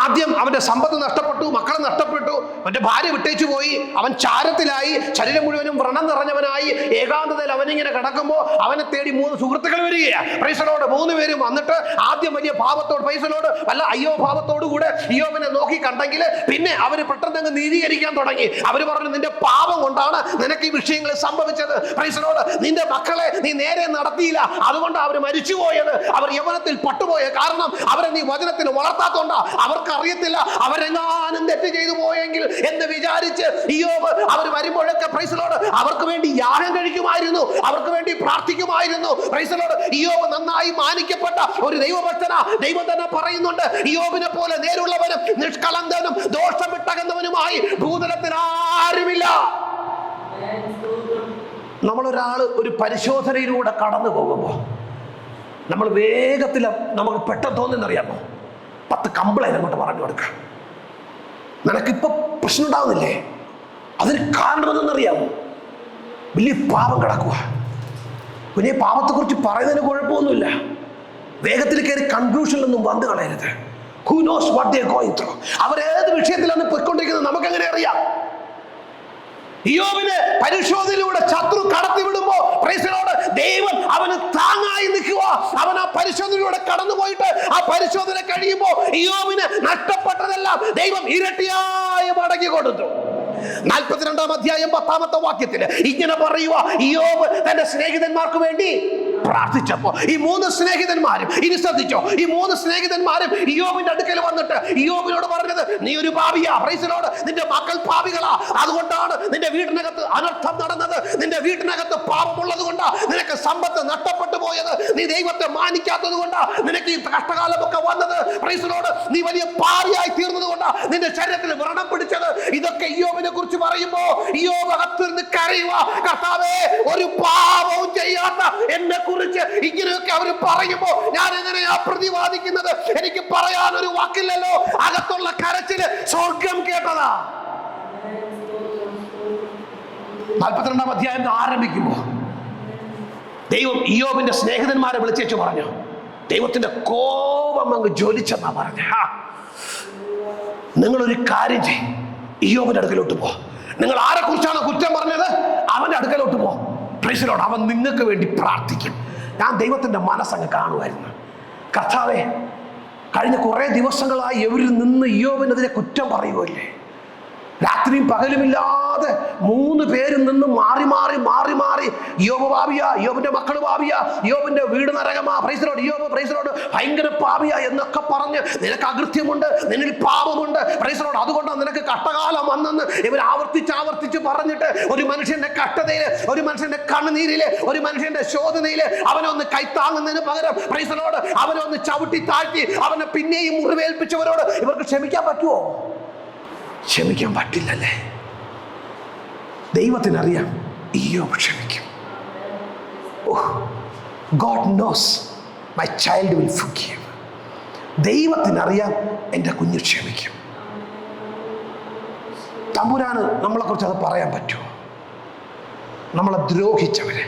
ആദ്യം അവന്റെ സമ്പത്ത് നഷ്ടപ്പെട്ടു, മക്കളെ നഷ്ടപ്പെട്ടു, അവന്റെ ഭാര്യ വിട്ടേച്ചു പോയി, അവൻ ചാരത്തിലായി, ശരീരം മുഴുവനും വ്രണം നിറഞ്ഞവനായി, ഏകാന്തതയിൽ അവനിങ്ങനെ കിടക്കുമ്പോൾ അവനെ തേടി 3 സുഹൃത്തുക്കൾ വരികയാണ്. Price the Lord. 3 പേരും വന്നിട്ട് ആദ്യം വലിയ ഭാവത്തോട്, പ്രൈസ് ദി ലോർഡ്, വല്ല അയ്യോ ഭാവത്തോടു കൂടെ ഇയ്യോബിനെ നോക്കി കണ്ടെങ്കിൽ പിന്നെ അവര് പെട്ടെന്ന് അങ്ങ് നീതീകരിക്കാൻ തുടങ്ങി. അവര് പറഞ്ഞു, നിന്റെ പാപം കൊണ്ടാണ് നിനക്ക് ഈ വിഷയങ്ങൾ സംഭവിച്ചത്. Price the Lord. നിന്റെ മക്കളെ നീ നേരെ നടത്തിയില്ല, അതുകൊണ്ട് അവർ മരിച്ചുപോയത്. അവർ യവനത്തിൽ പട്ടുപോയ കാരണം അവരെ നീ വചനത്തിൽ വളർത്താത്തോണ്ടാ. അവർക്കറിയത്തില്ല അവരെങ്ങാനും തെറ്റ് ചെയ്തു പോയെങ്കിൽ എന്ന് വിചാരിച്ച് ഇയ്യോബ് അവർ വരുമ്പോഴൊക്കെ, പ്രൈസ് ദി ലോർഡ്, അവർക്ക് വേണ്ടി യാഗം കഴിക്കുമായിരുന്നു, അവർക്ക് വേണ്ടി പ്രാർത്ഥിക്കുമായിരുന്നു. Praise the Lord. ഇയ്യോബ് നന്നായി മാനിക്കപ്പെട്ട ഒരു ദൈവഭക്തനാ. ദൈവം തന്നെ പറയുന്നുണ്ട്, ഇയ്യോബിനെ പോലെ നേരുള്ളവനും നിഷ്കളങ്കനും ദോഷമിട്ടകന്നവനുമായി ഭൂതലത്തിൽ ആരുമില്ല. നമ്മളൊരാള് ഒരു പരിശോധനയിലൂടെ കടന്നു പോകുമ്പോൾ നമ്മൾ വേഗത്തിൽ നമുക്ക് പെട്ടെന്ന് തോന്നുന്നറിയാമോ, 10 കംപ്ലൈന്റ് അങ്ങോട്ട് പറഞ്ഞു കൊടുക്കാം. നിനക്കിപ്പോ പ്രശ്നം ഉണ്ടാവുന്നില്ലേ, അതിന് കാരണം എന്തെന്നറിയാമോ, വലിയ പാപം കിടക്കുക. പിന്നെ പാപത്തെക്കുറിച്ച് പറയുന്നതിന് കുഴപ്പമൊന്നുമില്ല. വേഗത്തിൽ കയറി കൺക്ലൂഷനിലൊന്നും വന്നു കളയരുത്. Who knows what they are going through? അവരേത് വിഷയത്തിലാണ് പോയിക്കൊണ്ടിരിക്കുന്നത് നമുക്കെങ്ങനെ അറിയാം? ഇയ്യോബിനെ പരിശോധനയിലൂടെ ശത്രു കടത്തിവിടുമ്പോ, പ്രൈസ് ദി ലോർഡ്, ദൈവം അവന് താങ്ങായി നിൽക്കുക. അവൻ ആ പരിശോധനയിലൂടെ കടന്നുപോയിട്ട് ആ പരിശോധന കഴിയുമ്പോ ഇയ്യോബിന് നഷ്ടപ്പെട്ടതെല്ലാം ദൈവം ഇരട്ടിയായി മടക്കി കൊടുത്തു. 42-ാം അധ്യായം 10-ാമത്തെ വാക്യത്തിൽ ഇങ്ങനെ പറയുക, ഇയ്യോബ് തന്റെ സ്നേഹിതന്മാർക്ക് വേണ്ടി പ്രാർത്ഥിച്ചപ്പോ ഈ 3 സ്നേഹിതന്മാരും, ഇനി ശ്രദ്ധിച്ചോ, ഈ 3 സ്നേഹിതന്മാരും ഇയ്യോബിന്റെ അടുക്കൽ വന്നിട്ട് ഇയ്യോബിനോട് പറഞ്ഞത്, നീ ഒരു പാപിയാ, പ്രൈസ് ദി ലോർഡ്, നിന്റെ മക്കൾ പാപികളാ, അതുകൊണ്ടാണ് നിന്റെ വീട്ടിനകത്ത് അനർത്ഥം നടന്നത്, നിന്റെ വീട്ടിനകത്ത് പാപമുള്ളത് കൊണ്ടാ നിനക്ക് സമ്പത്ത് നഷ്ടപ്പെട്ടു പോയത്, നീ ദൈവത്തെ മാനിക്കാത്തത് കൊണ്ടാ നിനക്ക് ഈ കഷ്ടകാലമൊക്കെ വന്നത്, പ്രൈസ് ദി ലോർഡ്, നീ വലിയ പാപിയായി തീർന്നത് കൊണ്ടാ നിന്റെ ശരീരത്തിൽ വ്രണം പിടിച്ചത്. ഇതൊക്കെ ഇയ്യോബിനെ കുറിച്ച് പറയുമ്പോ ഇയ്യോബ് അകത്തിരുന്ന് കരയുക, കർത്താവേ, ഒരു പാപവും ചെയ്യാത്ത എന്നെ കുറിച്ച് ഇങ്ങനെയൊക്കെ അവർ പറയുമ്പോ ഞാൻ എങ്ങനെയാ പ്രതിവാദിക്കുന്നത്? എനിക്ക് പറയാൻ ഒരു വാക്കില്ലല്ലോ. അകത്തുള്ള കരച്ചില് സ്വർഗം കേട്ടതാ. 42-ാം അധ്യായം ആരംഭിക്കുമ്പോ ദൈവം ഇയ്യോബിന്റെ സ്നേഹിതന്മാരെ വിളിച്ചു പറഞ്ഞു, ദൈവത്തിന്റെ കോപം അങ്ങ് ജ്വലിച്ചെന്നാ പറഞ്ഞ, നിങ്ങളൊരു കാര്യം ചെയ്യും, ഇയ്യോബിന്റെ അടുക്കലോട്ട് പോ. നിങ്ങൾ ആരെ കുറിച്ചാണ് കുറ്റം പറഞ്ഞത്? അവന്റെ അടുക്കലോട്ട് പോ. Price the Lord. അവൻ നിങ്ങൾക്ക് വേണ്ടി പ്രാർത്ഥിക്കും. ഞാൻ ദൈവത്തിന്റെ മനസ്സങ്ങ് കാണുമായിരുന്നു. കർത്താവേ, കഴിഞ്ഞ കുറെ ദിവസങ്ങളായി എവരിൽ നിന്ന് ഇയ്യോബിനെതിരെ കുറ്റം പറയുമല്ലേ? രാത്രിയും പകലുമില്ലാതെ 3 പേരിൽ നിന്ന് മാറി മാറി മാറി മാറി ഇയ്യോബ് പാപിയാ, ഇയ്യോബിന്റെ മക്കൾ പാപിയാ, ഇയ്യോബിന്റെ വീട് നരകമാ, പ്രൈസ് ദി ലോർഡ്, ഇയ്യോബ് പ്രൈസ് ദി ലോർഡ് ഭയങ്കര പാപിയാ എന്നൊക്കെ പറഞ്ഞ് നിനക്ക് അകൃത്യമുണ്ട്, നിന്നിൽ പാപമുണ്ട്, പ്രൈസ് ദി ലോർഡ്, അതുകൊണ്ടാണ് നിനക്ക് കഷ്ടകാലം വന്നെന്ന് ഇവർ ആവർത്തിച്ച് പറഞ്ഞിട്ട് ഒരു മനുഷ്യന്റെ കഷ്ടതയില്, ഒരു മനുഷ്യന്റെ കണ്ണുനീരില്, ഒരു മനുഷ്യന്റെ ശോധനയില് അവനെ ഒന്ന് കൈത്താങ്ങുന്നതിന് പകരം പ്രൈസ് ദി ലോർഡ് അവനെ ഒന്ന് ചവിട്ടി താഴ്ത്തി അവനെ പിന്നെയും മുറിവേൽപ്പിച്ചവരോട് ഇവർക്ക് ക്ഷമിക്കാൻ പറ്റുമോ? ക്ഷമിക്കാൻ പറ്റില്ലല്ലേ? ദൈവത്തിനറിയാം ഇയ്യോബ് ക്ഷമിക്കും. God knows my child will forgive. ദൈവത്തിനറിയാം എൻ്റെ കുഞ്ഞ് ക്ഷമിക്കും. തമ്പുരാന് നമ്മളെക്കുറിച്ച് അത് പറയാൻ പറ്റുമോ? നമ്മളെ ദ്രോഹിച്ചവരെ,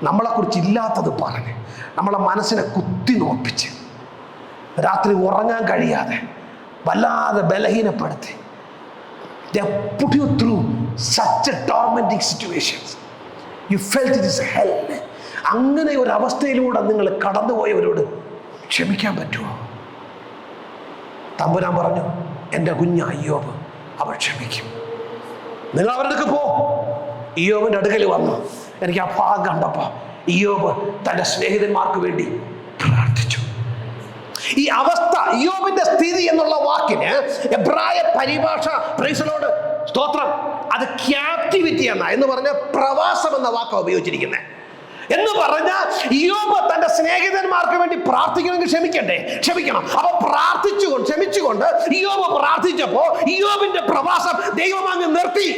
നമ്മളെക്കുറിച്ച് ഇല്ലാത്തത് പറഞ്ഞ്, നമ്മളെ മനസ്സിനെ കുത്തി നോപ്പിച്ച്, രാത്രി ഉറങ്ങാൻ കഴിയാതെ വല്ലാതെ ബലഹീനപ്പെടുത്തി, they put you through such a tormenting situations. You felt it is hell. അങ്ങനെ ഒരു അവസ്ഥയിലൂടെ നിങ്ങൾ കടന്നുപോയവരോട് ക്ഷമിക്കാൻ പറ്റുമോ? തമ്പുരാൻ പറഞ്ഞു, എൻ്റെ കുഞ്ഞ് ഇയ്യോബ് അവൾ ക്ഷമിക്കും. നിങ്ങൾ അവരുടെ അടുക്ക് പോ. ഇയ്യോബിന്റെ അടുക്കൽ വന്നു. എനിക്ക് ആ ഭാഗം കണ്ടപ്പോ ഇയ്യോബ് തന്റെ സ്നേഹിതന്മാർക്ക് വേണ്ടി പ്രാർത്ഥിച്ചു. ഈ അവസ്ഥ, ഇയ്യോബിന്റെ സ്ഥിതി എന്നുള്ള വാക്കിന് എബ്രായ പരിഭാഷ, പ്രൈസ് ദി ലോർഡ്, സ്തോത്രം, അത് ക്യാപ്റ്റിവിറ്റി എന്ന് പറഞ്ഞ പ്രവാസം എന്ന വാക്കാണ് ഉപയോഗിച്ചിരിക്കുന്നത്. എന്ന് പറഞ്ഞാൽ ഇയ്യോബ് തന്റെ സ്നേഹിതന്മാർക്ക് വേണ്ടി പ്രാർത്ഥിക്കണമെങ്കിൽ ക്ഷമിക്കണം. അപ്പൊ ക്ഷമിച്ചുകൊണ്ട് ഇയ്യോബ് പ്രാർത്ഥിച്ചപ്പോ ഇയ്യോബിന്റെ പ്രവാസം ദൈവം അങ്ങ് നിർത്തി.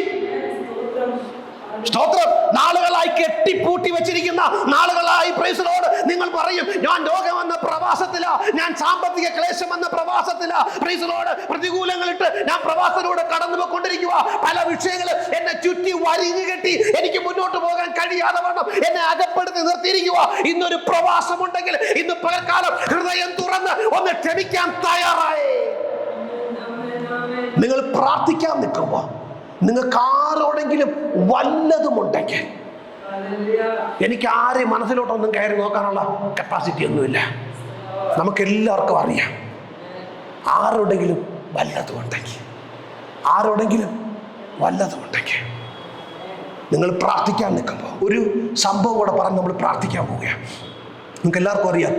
സ്തോത്രം. നാളുകളായി കെട്ടിപ്പൂട്ടി വെച്ചിരിക്കുന്ന നാളുകളായി, പ്രൈസ് ദി ലോർഡ്, നിങ്ങൾ പറയും, ഞാൻ രോഗം എന്ന പ്രവാസത്തില, ഞാൻ സാമ്പത്തിക ക്ലേശം എന്ന പ്രവാസത്തില, പ്രൈസ് ദി ലോർഡ്, പ്രതികൂലങ്ങളിട്ട് ഞാൻ പ്രവാസത്തിലൂടെ കടന്നു പോയിക്കൊണ്ടിരിക്കുക. പല വിഷയങ്ങൾ എന്നെ ചുറ്റി വരിഞ്ഞു കെട്ടി എനിക്ക് മുന്നോട്ട് പോകാൻ കഴിയാതെ വണ്ണം എന്നെ അകപ്പെടുത്തി നിർത്തിയിരിക്കുക. ഇന്നൊരു പ്രവാസമുണ്ടെങ്കിൽ ഇന്ന് പകൽക്കാലം ഹൃദയം തുറന്ന് ഒന്ന് ക്ഷമിക്കാൻ തയ്യാറായി നിങ്ങൾ പ്രാർത്ഥിക്കാൻ നിൽക്കുമ്പോ നിങ്ങൾക്ക് ആരോടെങ്കിലും വല്ലതുമുണ്ടെങ്കിൽ, എനിക്ക് ആരെയും മനസ്സിലോട്ടൊന്നും കയറി നോക്കാനുള്ള കപ്പാസിറ്റി ഒന്നുമില്ല, നമുക്കെല്ലാവർക്കും അറിയാം. ആരോടെങ്കിലും വല്ലതുമുണ്ടെങ്കിൽ നിങ്ങൾ പ്രാർത്ഥിക്കാൻ നിൽക്കുമ്പോൾ ഒരു സംഭവം കൂടെ പറഞ്ഞ് നമ്മൾ പ്രാർത്ഥിക്കാൻ പോവുകയാണ്. നിങ്ങൾക്ക് എല്ലാവർക്കും അറിയാം,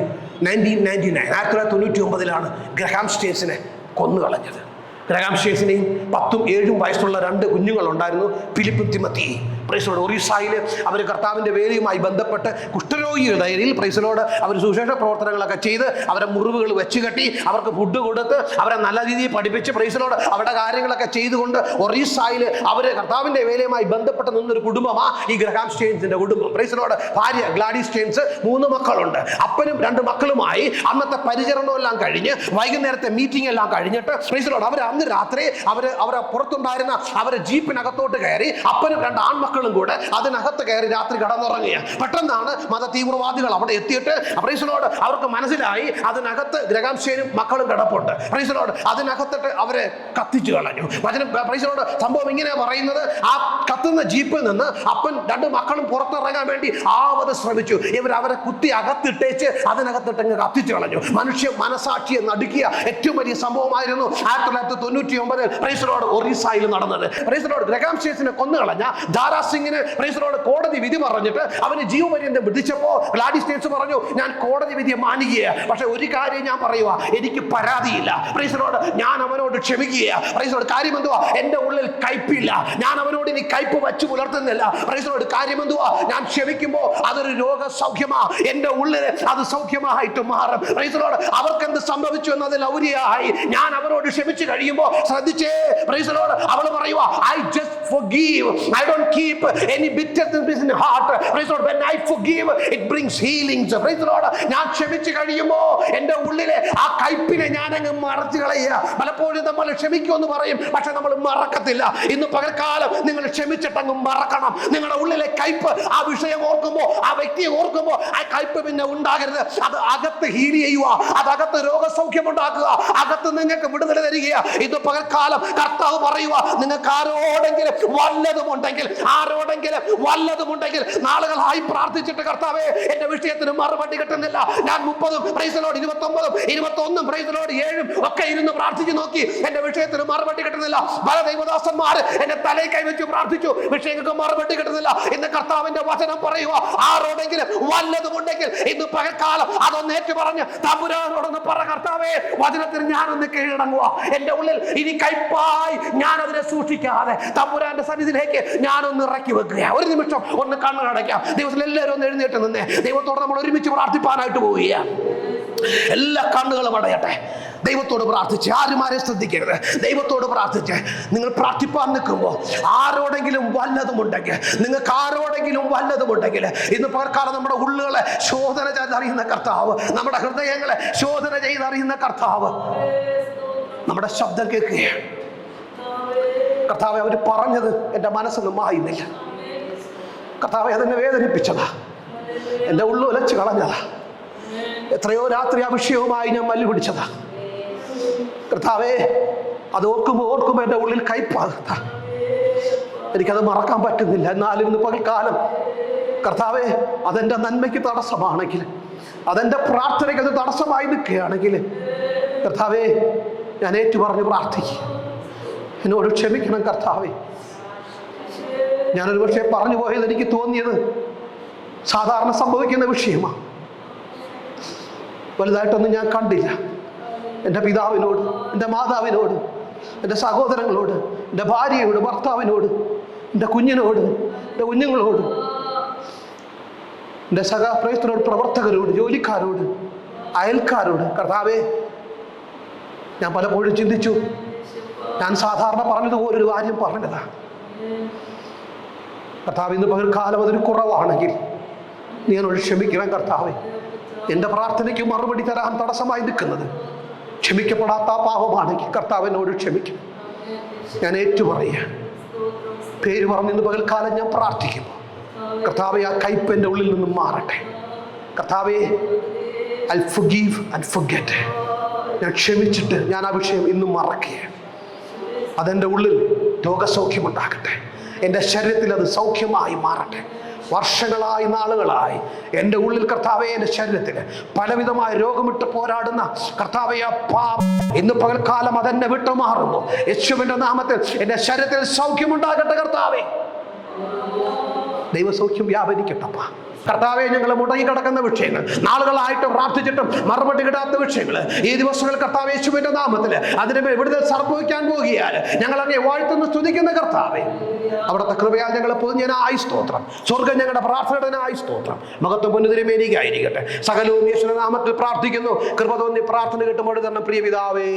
1999 ഗ്രഹാം സ്റ്റേറ്റ്സിനെ കൊന്നുകളഞ്ഞത്. ഗ്രഹാം സ്റ്റേറ്റ്സിനെയും 10ഉം 7ഉം വയസ്സുള്ള 2 കുഞ്ഞുങ്ങളുണ്ടായിരുന്നു, ഫിലിപ്പും തിമോത്തിയും. Praise the Lord. ഒറീസയിൽ അവർ കർത്താവിൻ്റെ വേലയുമായി ബന്ധപ്പെട്ട് കുഷ്ഠരോഗികളുടെ ഇടയിൽ, പ്രൈസ് ദി ലോർഡ്, അവർ സുവിശേഷ പ്രവർത്തനങ്ങളൊക്കെ ചെയ്ത് അവരെ മുറിവുകൾ വെച്ച് കെട്ടി അവർക്ക് ഫുഡ് കൊടുത്ത് അവരെ നല്ല രീതിയിൽ പഠിപ്പിച്ച്, പ്രൈസ് ദി ലോർഡ്, അവരുടെ കാര്യങ്ങളൊക്കെ ചെയ്തുകൊണ്ട് ഒറീസയിൽ അവർ കർത്താവിൻ്റെ വേലയുമായി ബന്ധപ്പെട്ട് നിന്നൊരു കുടുംബമാണ് ഈ ഗ്രഹാം സ്റ്റെയിൻസിന്റെ കുടുംബം. Price the Lord. ഭാര്യ ഗ്ലാഡീസ് സ്റ്റെയിൻസ്, 3 മക്കളുണ്ട്. അപ്പനും 2 മക്കളുമായി അന്നത്തെ പരിചരണമെല്ലാം കഴിഞ്ഞ് വൈകുന്നേരത്തെ മീറ്റിംഗ് എല്ലാം കഴിഞ്ഞിട്ട്, പ്രൈസ് ദി ലോർഡ്, അവർ അന്ന് രാത്രി അവരെ പുറത്തുണ്ടായിരുന്ന അവരെ ജീപ്പിനകത്തോട്ട് കയറി, അപ്പനും 2 ആൺമക്കളും കൂടെ അതിനകത്ത് കയറി രാത്രി കടന്നുറങ്ങുക. പെട്ടെന്നാണ് മത തീവ്രവാദികൾ അവിടെ എത്തിയിട്ട്, പ്രൈസ് ദി ലോർഡ്, അവർക്ക് മനസ്സിലായി അതിനകത്ത് ഗ്രഹാം സ്റ്റെയിനും മക്കളും കിടപ്പുണ്ട്. Price the Lord. അതിനകത്തിട്ട് അവരെ കത്തിച്ചു കളഞ്ഞു. Price the Lord. സംഭവം ഇങ്ങനെയാ പറയുന്നത്, ആ കത്തുന്ന ജീപ്പിൽ നിന്ന് അപ്പൻ 2 മക്കളും പുറത്തിറങ്ങാൻ വേണ്ടി ആവത് ശ്രമിച്ചു. അവരെ കുത്തി അകത്തിട്ടേച്ച് അതിനകത്തിട്ടങ്ങ് കത്തിച്ചു കളഞ്ഞു. മനുഷ്യ മനസാക്ഷിയെ നടുക്കിയ ഏറ്റവും വലിയ സംഭവമായിരുന്നു 1999 പ്രൈസ് ദി ലോർഡ് ഒറീസയിൽ നടന്നത്. Price the Lord. ഗ്രഹാം സ്റ്റെയിൻസിനെ കൊന്നുകളഞ്ഞ ദാരാ സിംഗിന് പ്രൈസലോട് കോടതി വിധി പറഞ്ഞിട്ട് അവന് ജീവപര്യന്തം വിധിച്ചപ്പോ ഗ്ലാഡിസ് സ്റ്റേറ്റ്സ് പറഞ്ഞു, ഞാൻ കോടതി വിധിയെ മാനിക്കുകയാണ്, പക്ഷെ ഒരു കാര്യം ഞാൻ പറയുക, എനിക്ക് പരാതിയില്ല. പ്രൈസലോട് ഞാൻ അവനോട് ക്ഷമിക്കുകയാണ്. പ്രൈസലോട് കാര്യം എന്തുവാ? എന്റെ ഉള്ളിൽ കയ്പില്ല, ഞാൻ അവനോട് ഇനി കയ്പ് വച്ചു പുലർത്തുന്നില്ല. പ്രൈസലോട് കാര്യം എന്തുവാ? ഞാൻ ക്ഷമിക്കുമ്പോ അതൊരു രോഗസൗഖ്യമാ, എന്റെ ഉള്ളിൽ അത് സൗഖ്യമായിട്ട് മാറും. പ്രൈസലോട് അവർക്ക് എന്ത് സംഭവിച്ചു എന്നതിൽ ഔരിയായി ഞാൻ അവരോട് ക്ഷമിച്ചു കഴിയുമ്പോ ശ്രദ്ധിച്ചേ പ്രൈസലോട് അവൾ പറയുക, I just forgive, I don't keep any bitterness in heart. Praise the Lord. When I forgive, it brings healings. Praise the Lord. ഞാൻ ക്ഷമിച്ചു കഴിയുമ്പോ എന്റെ ഉള്ളിലെ ആ കയ്പിനെ ഞാൻ അങ്ങ് മറച്ചു കളയുക. പലപ്പോഴും നമ്മൾ ക്ഷമിക്കുമെന്ന് പറയും, പക്ഷെ നമ്മൾ മറക്കത്തില്ല. ഇന്ന് പകൽക്കാലം നിങ്ങൾ ക്ഷമിച്ചിട്ടങ്ങ് മറക്കണം. നിങ്ങളുടെ ഉള്ളിലെ കയ്പ്, ആ വിഷയം ഓർക്കുമ്പോ, ആ വ്യക്തിയെ ഓർക്കുമ്പോ ആ കയ്പ് പിന്നെ ഉണ്ടാകരുത്. അത് അകത്ത് ഹീൽ ചെയ്യുക, അത് അകത്ത് രോഗസൗഖ്യം ഉണ്ടാക്കുക, അകത്ത് നിങ്ങൾക്ക് വിടുതൽ തരിക. ഇത് പകൽക്കാലം കർത്താവ് പറയുക, നിങ്ങൾക്ക് ആരോടെങ്കിലും വല്ലതുമുണ്ടെങ്കിൽ നാളുകളായി പ്രാർത്ഥിച്ചിട്ട് കർത്താവേ എന്റെ വിഷയത്തിന് മറുപടി കിട്ടുന്നില്ല, ഞാൻ 30 price the Lord 29 21 price the Lord 7 ഒക്കെ ഇരുന്ന് പ്രാർത്ഥിച്ചു നോക്കി, എന്റെ വിഷയത്തിന് മറുപടി കിട്ടുന്നില്ല. പല ദൈവദാസന്മാർ എന്റെ തലയിൽ കൈവച്ച് പ്രാർത്ഥിച്ചു, വിഷയങ്ങൾക്ക് മറുപടി കിട്ടുന്നില്ല. ഇന്ന് കർത്താവിന്റെ വചനം പറയുക, ആരോടെങ്കിലും വല്ലതുമുണ്ടെങ്കിൽ ഇന്ന് പകൽക്കാലം അതൊന്ന് ഏറ്റു പറഞ്ഞ് തമ്പുരാനോടൊന്ന് പറ, കർത്താവേ വചനത്തിന് ഞാനൊന്ന് കീഴടങ്ങുക, എന്റെ ഉള്ളിൽ ഇനി കയ്പായി ഞാൻ അതിനെ സൂക്ഷിക്കാതെ തമ്പുരാന്റെ സന്നിധിയിലേക്ക് ഞാനൊന്ന് ഇറക്കി വെക്കുക. ഒരു നിമിഷം ഒന്ന് കണ്ണടയ്ക്കാം. ദിവസം എല്ലാവരും ഒന്ന് എഴുന്നേറ്റ് നിന്നേ. ദൈവത്തോട് നമ്മൾ ഒരുമിച്ച് പ്രാർത്ഥിപ്പാനായിട്ട് പോവുകയാണ്. എല്ലാ കണ്ണുകളും അടയട്ടെ. ദൈവത്തോട് പ്രാർത്ഥിച്ച്, ആരും ആരെയും ശ്രദ്ധിക്കരുത്. ദൈവത്തോട് പ്രാർത്ഥിച്ച് നിങ്ങൾ പ്രാർത്ഥിപ്പാൻ നിൽക്കുമ്പോൾ ആരോടെങ്കിലും വല്ലതുമുണ്ടെങ്കിൽ, നിങ്ങൾക്ക് ആരോടെങ്കിലും വല്ലതുമുണ്ടെങ്കിൽ ഇന്ന് പകൽക്കാലം നമ്മുടെ ഉള്ളുകളെ ശോധന ചെയ്തറിയുന്ന കർത്താവ്, നമ്മുടെ ഹൃദയങ്ങളെ ശോധന ചെയ്തറിയുന്ന കർത്താവ് നമ്മുടെ ശബ്ദം കേൾക്കുകയാണ്. കർത്താവെ, അവർ പറഞ്ഞത് എൻ്റെ മനസ്സൊന്നും മായുന്നില്ല. കർത്താവെ, അതെന്നെ വേദനിപ്പിച്ചതാ, എൻ്റെ ഉള്ളു ഉലച്ച് കളഞ്ഞതാ, എത്രയോ രാത്രി ആ വിഷയവുമായി ഞാൻ മല്ലു പിടിച്ചതാ. കർത്താവെ, അത് ഓർക്കുമ്പോൾ എൻ്റെ ഉള്ളിൽ കയ്പാകത്ത, എനിക്കത് മറക്കാൻ പറ്റുന്നില്ല. എന്നാലും ഇന്ന് പകൽക്കാലം കർത്താവെ, അതെൻ്റെ നന്മയ്ക്ക് തടസ്സമാണെങ്കിൽ, അതെൻ്റെ പ്രാർത്ഥനയ്ക്ക് അത് തടസ്സമായി നിൽക്കുകയാണെങ്കിൽ കർത്താവെ, ഞാൻ ഏറ്റുപറഞ്ഞ് പ്രാർത്ഥിക്കുക, എന്നോട് ക്ഷമിക്കണം കർത്താവേ. ഞാനൊരു പക്ഷേ പറഞ്ഞു പോയത് എനിക്ക് തോന്നിയത് സാധാരണ സംഭവിക്കുന്ന വിഷയമാണ്, വലുതായിട്ടൊന്നും ഞാൻ കണ്ടില്ല. എൻ്റെ പിതാവിനോട്, എൻ്റെ മാതാവിനോട്, എൻ്റെ സഹോദരങ്ങളോട്, എൻ്റെ ഭാര്യയോട്, ഭർത്താവിനോട്, എൻ്റെ കുഞ്ഞിനോട്, എൻ്റെ കുഞ്ഞുങ്ങളോട്, എൻ്റെ സഹപ്രവർത്തകരോട്, പ്രവർത്തകരോട്, ജോലിക്കാരോട്, അയൽക്കാരോട് കർത്താവേ, ഞാൻ പലപ്പോഴും ചിന്തിച്ചു, ഞാൻ സാധാരണ പറഞ്ഞതുപോലൊരു കാര്യം പറഞ്ഞതാ. കർത്താവ്, ഇന്ന് പകൽക്കാലം അതൊരു കുറവാണെങ്കിൽ നീ എന്നോട് ക്ഷമിക്കണം കർത്താവേ. എൻ്റെ പ്രാർത്ഥനയ്ക്ക് മറുപടി തരാൻ തടസ്സമായി നിൽക്കുന്നത് ക്ഷമിക്കപ്പെടാത്ത പാപമാണെങ്കിൽ കർത്താവ് എന്നോട് ക്ഷമിക്കും. ഞാൻ ഏറ്റുപറയുക, പേര് പറഞ്ഞ് ഇന്ന് പകൽക്കാലം ഞാൻ പ്രാർത്ഥിക്കുമ്പോൾ കർത്താവെ, ആ കയ്പ് എൻ്റെ ഉള്ളിൽ നിന്നും മാറട്ടെ. കർത്താവെ, ഐ ഫൊർഗീവ് ആൻഡ് ഫൊർഗെറ്റ്. ഞാൻ ക്ഷമിച്ചിട്ട് ഞാൻ ആ വിഷയം ഇന്നും മറക്കുകയാണ്. അതെൻ്റെ ഉള്ളിൽ രോഗസൗഖ്യമുണ്ടാകട്ടെ, എൻ്റെ ശരീരത്തിൽ അത് സൗഖ്യമായി മാറട്ടെ. വർഷങ്ങളായി, നാളുകളായി എൻ്റെ ഉള്ളിൽ കർത്താവെ, എൻ്റെ ശരീരത്തിൽ പലവിധമായ രോഗമിട്ട് പോരാടുന്ന കർത്താവെ, ഇന്ന് പകൽക്കാലം അതെന്നെ വിട്ടുമാറുന്നു. യേശുവിൻ്റെ നാമത്തിൽ എൻ്റെ ശരീരത്തിൽ സൗഖ്യമുണ്ടാകട്ടെ കർത്താവെ. ദൈവസൗഖ്യം വ്യാപരിക്കട്ടപ്പ. കർത്താവെ, ഞങ്ങൾ മുടങ്ങി കിടക്കുന്ന വിഷയങ്ങൾ, നാളുകളായിട്ട് പ്രാർത്ഥിച്ചിട്ടും മറുപടി കിട്ടാത്ത വിഷയങ്ങൾ ഈ ദിവസങ്ങളിൽ കർത്താവ് യേശുവിന്റെ നാമത്തിൽ അതിന് വിടുതൽ സംഭവിക്കാൻ പോകുകയാൽ ഞങ്ങൾ അങ്ങേ വാഴ്ത്തുന്നു, സ്തുതിക്കുന്ന കർത്താവെ. അവിടുത്തെ കൃപയാൽ ഞങ്ങളെ പൊതിഞ്ഞതിനായി സ്തോത്രം. സ്വർഗ്ഗം ഞങ്ങളുടെ പ്രാർത്ഥനയുടേതിനായി സ്തോത്രം. മഹത്വം പൊന്നുതിരുമേനിക്കായിരിക്കട്ടെ. സകലവും യേശുവിന്റെ നാമത്തിൽ പ്രാർത്ഥിക്കുന്നു. കൃപ തോന്നി പ്രാർത്ഥന കിട്ടുമ്പോൾ തന്നെ പ്രിയ പിതാവേ.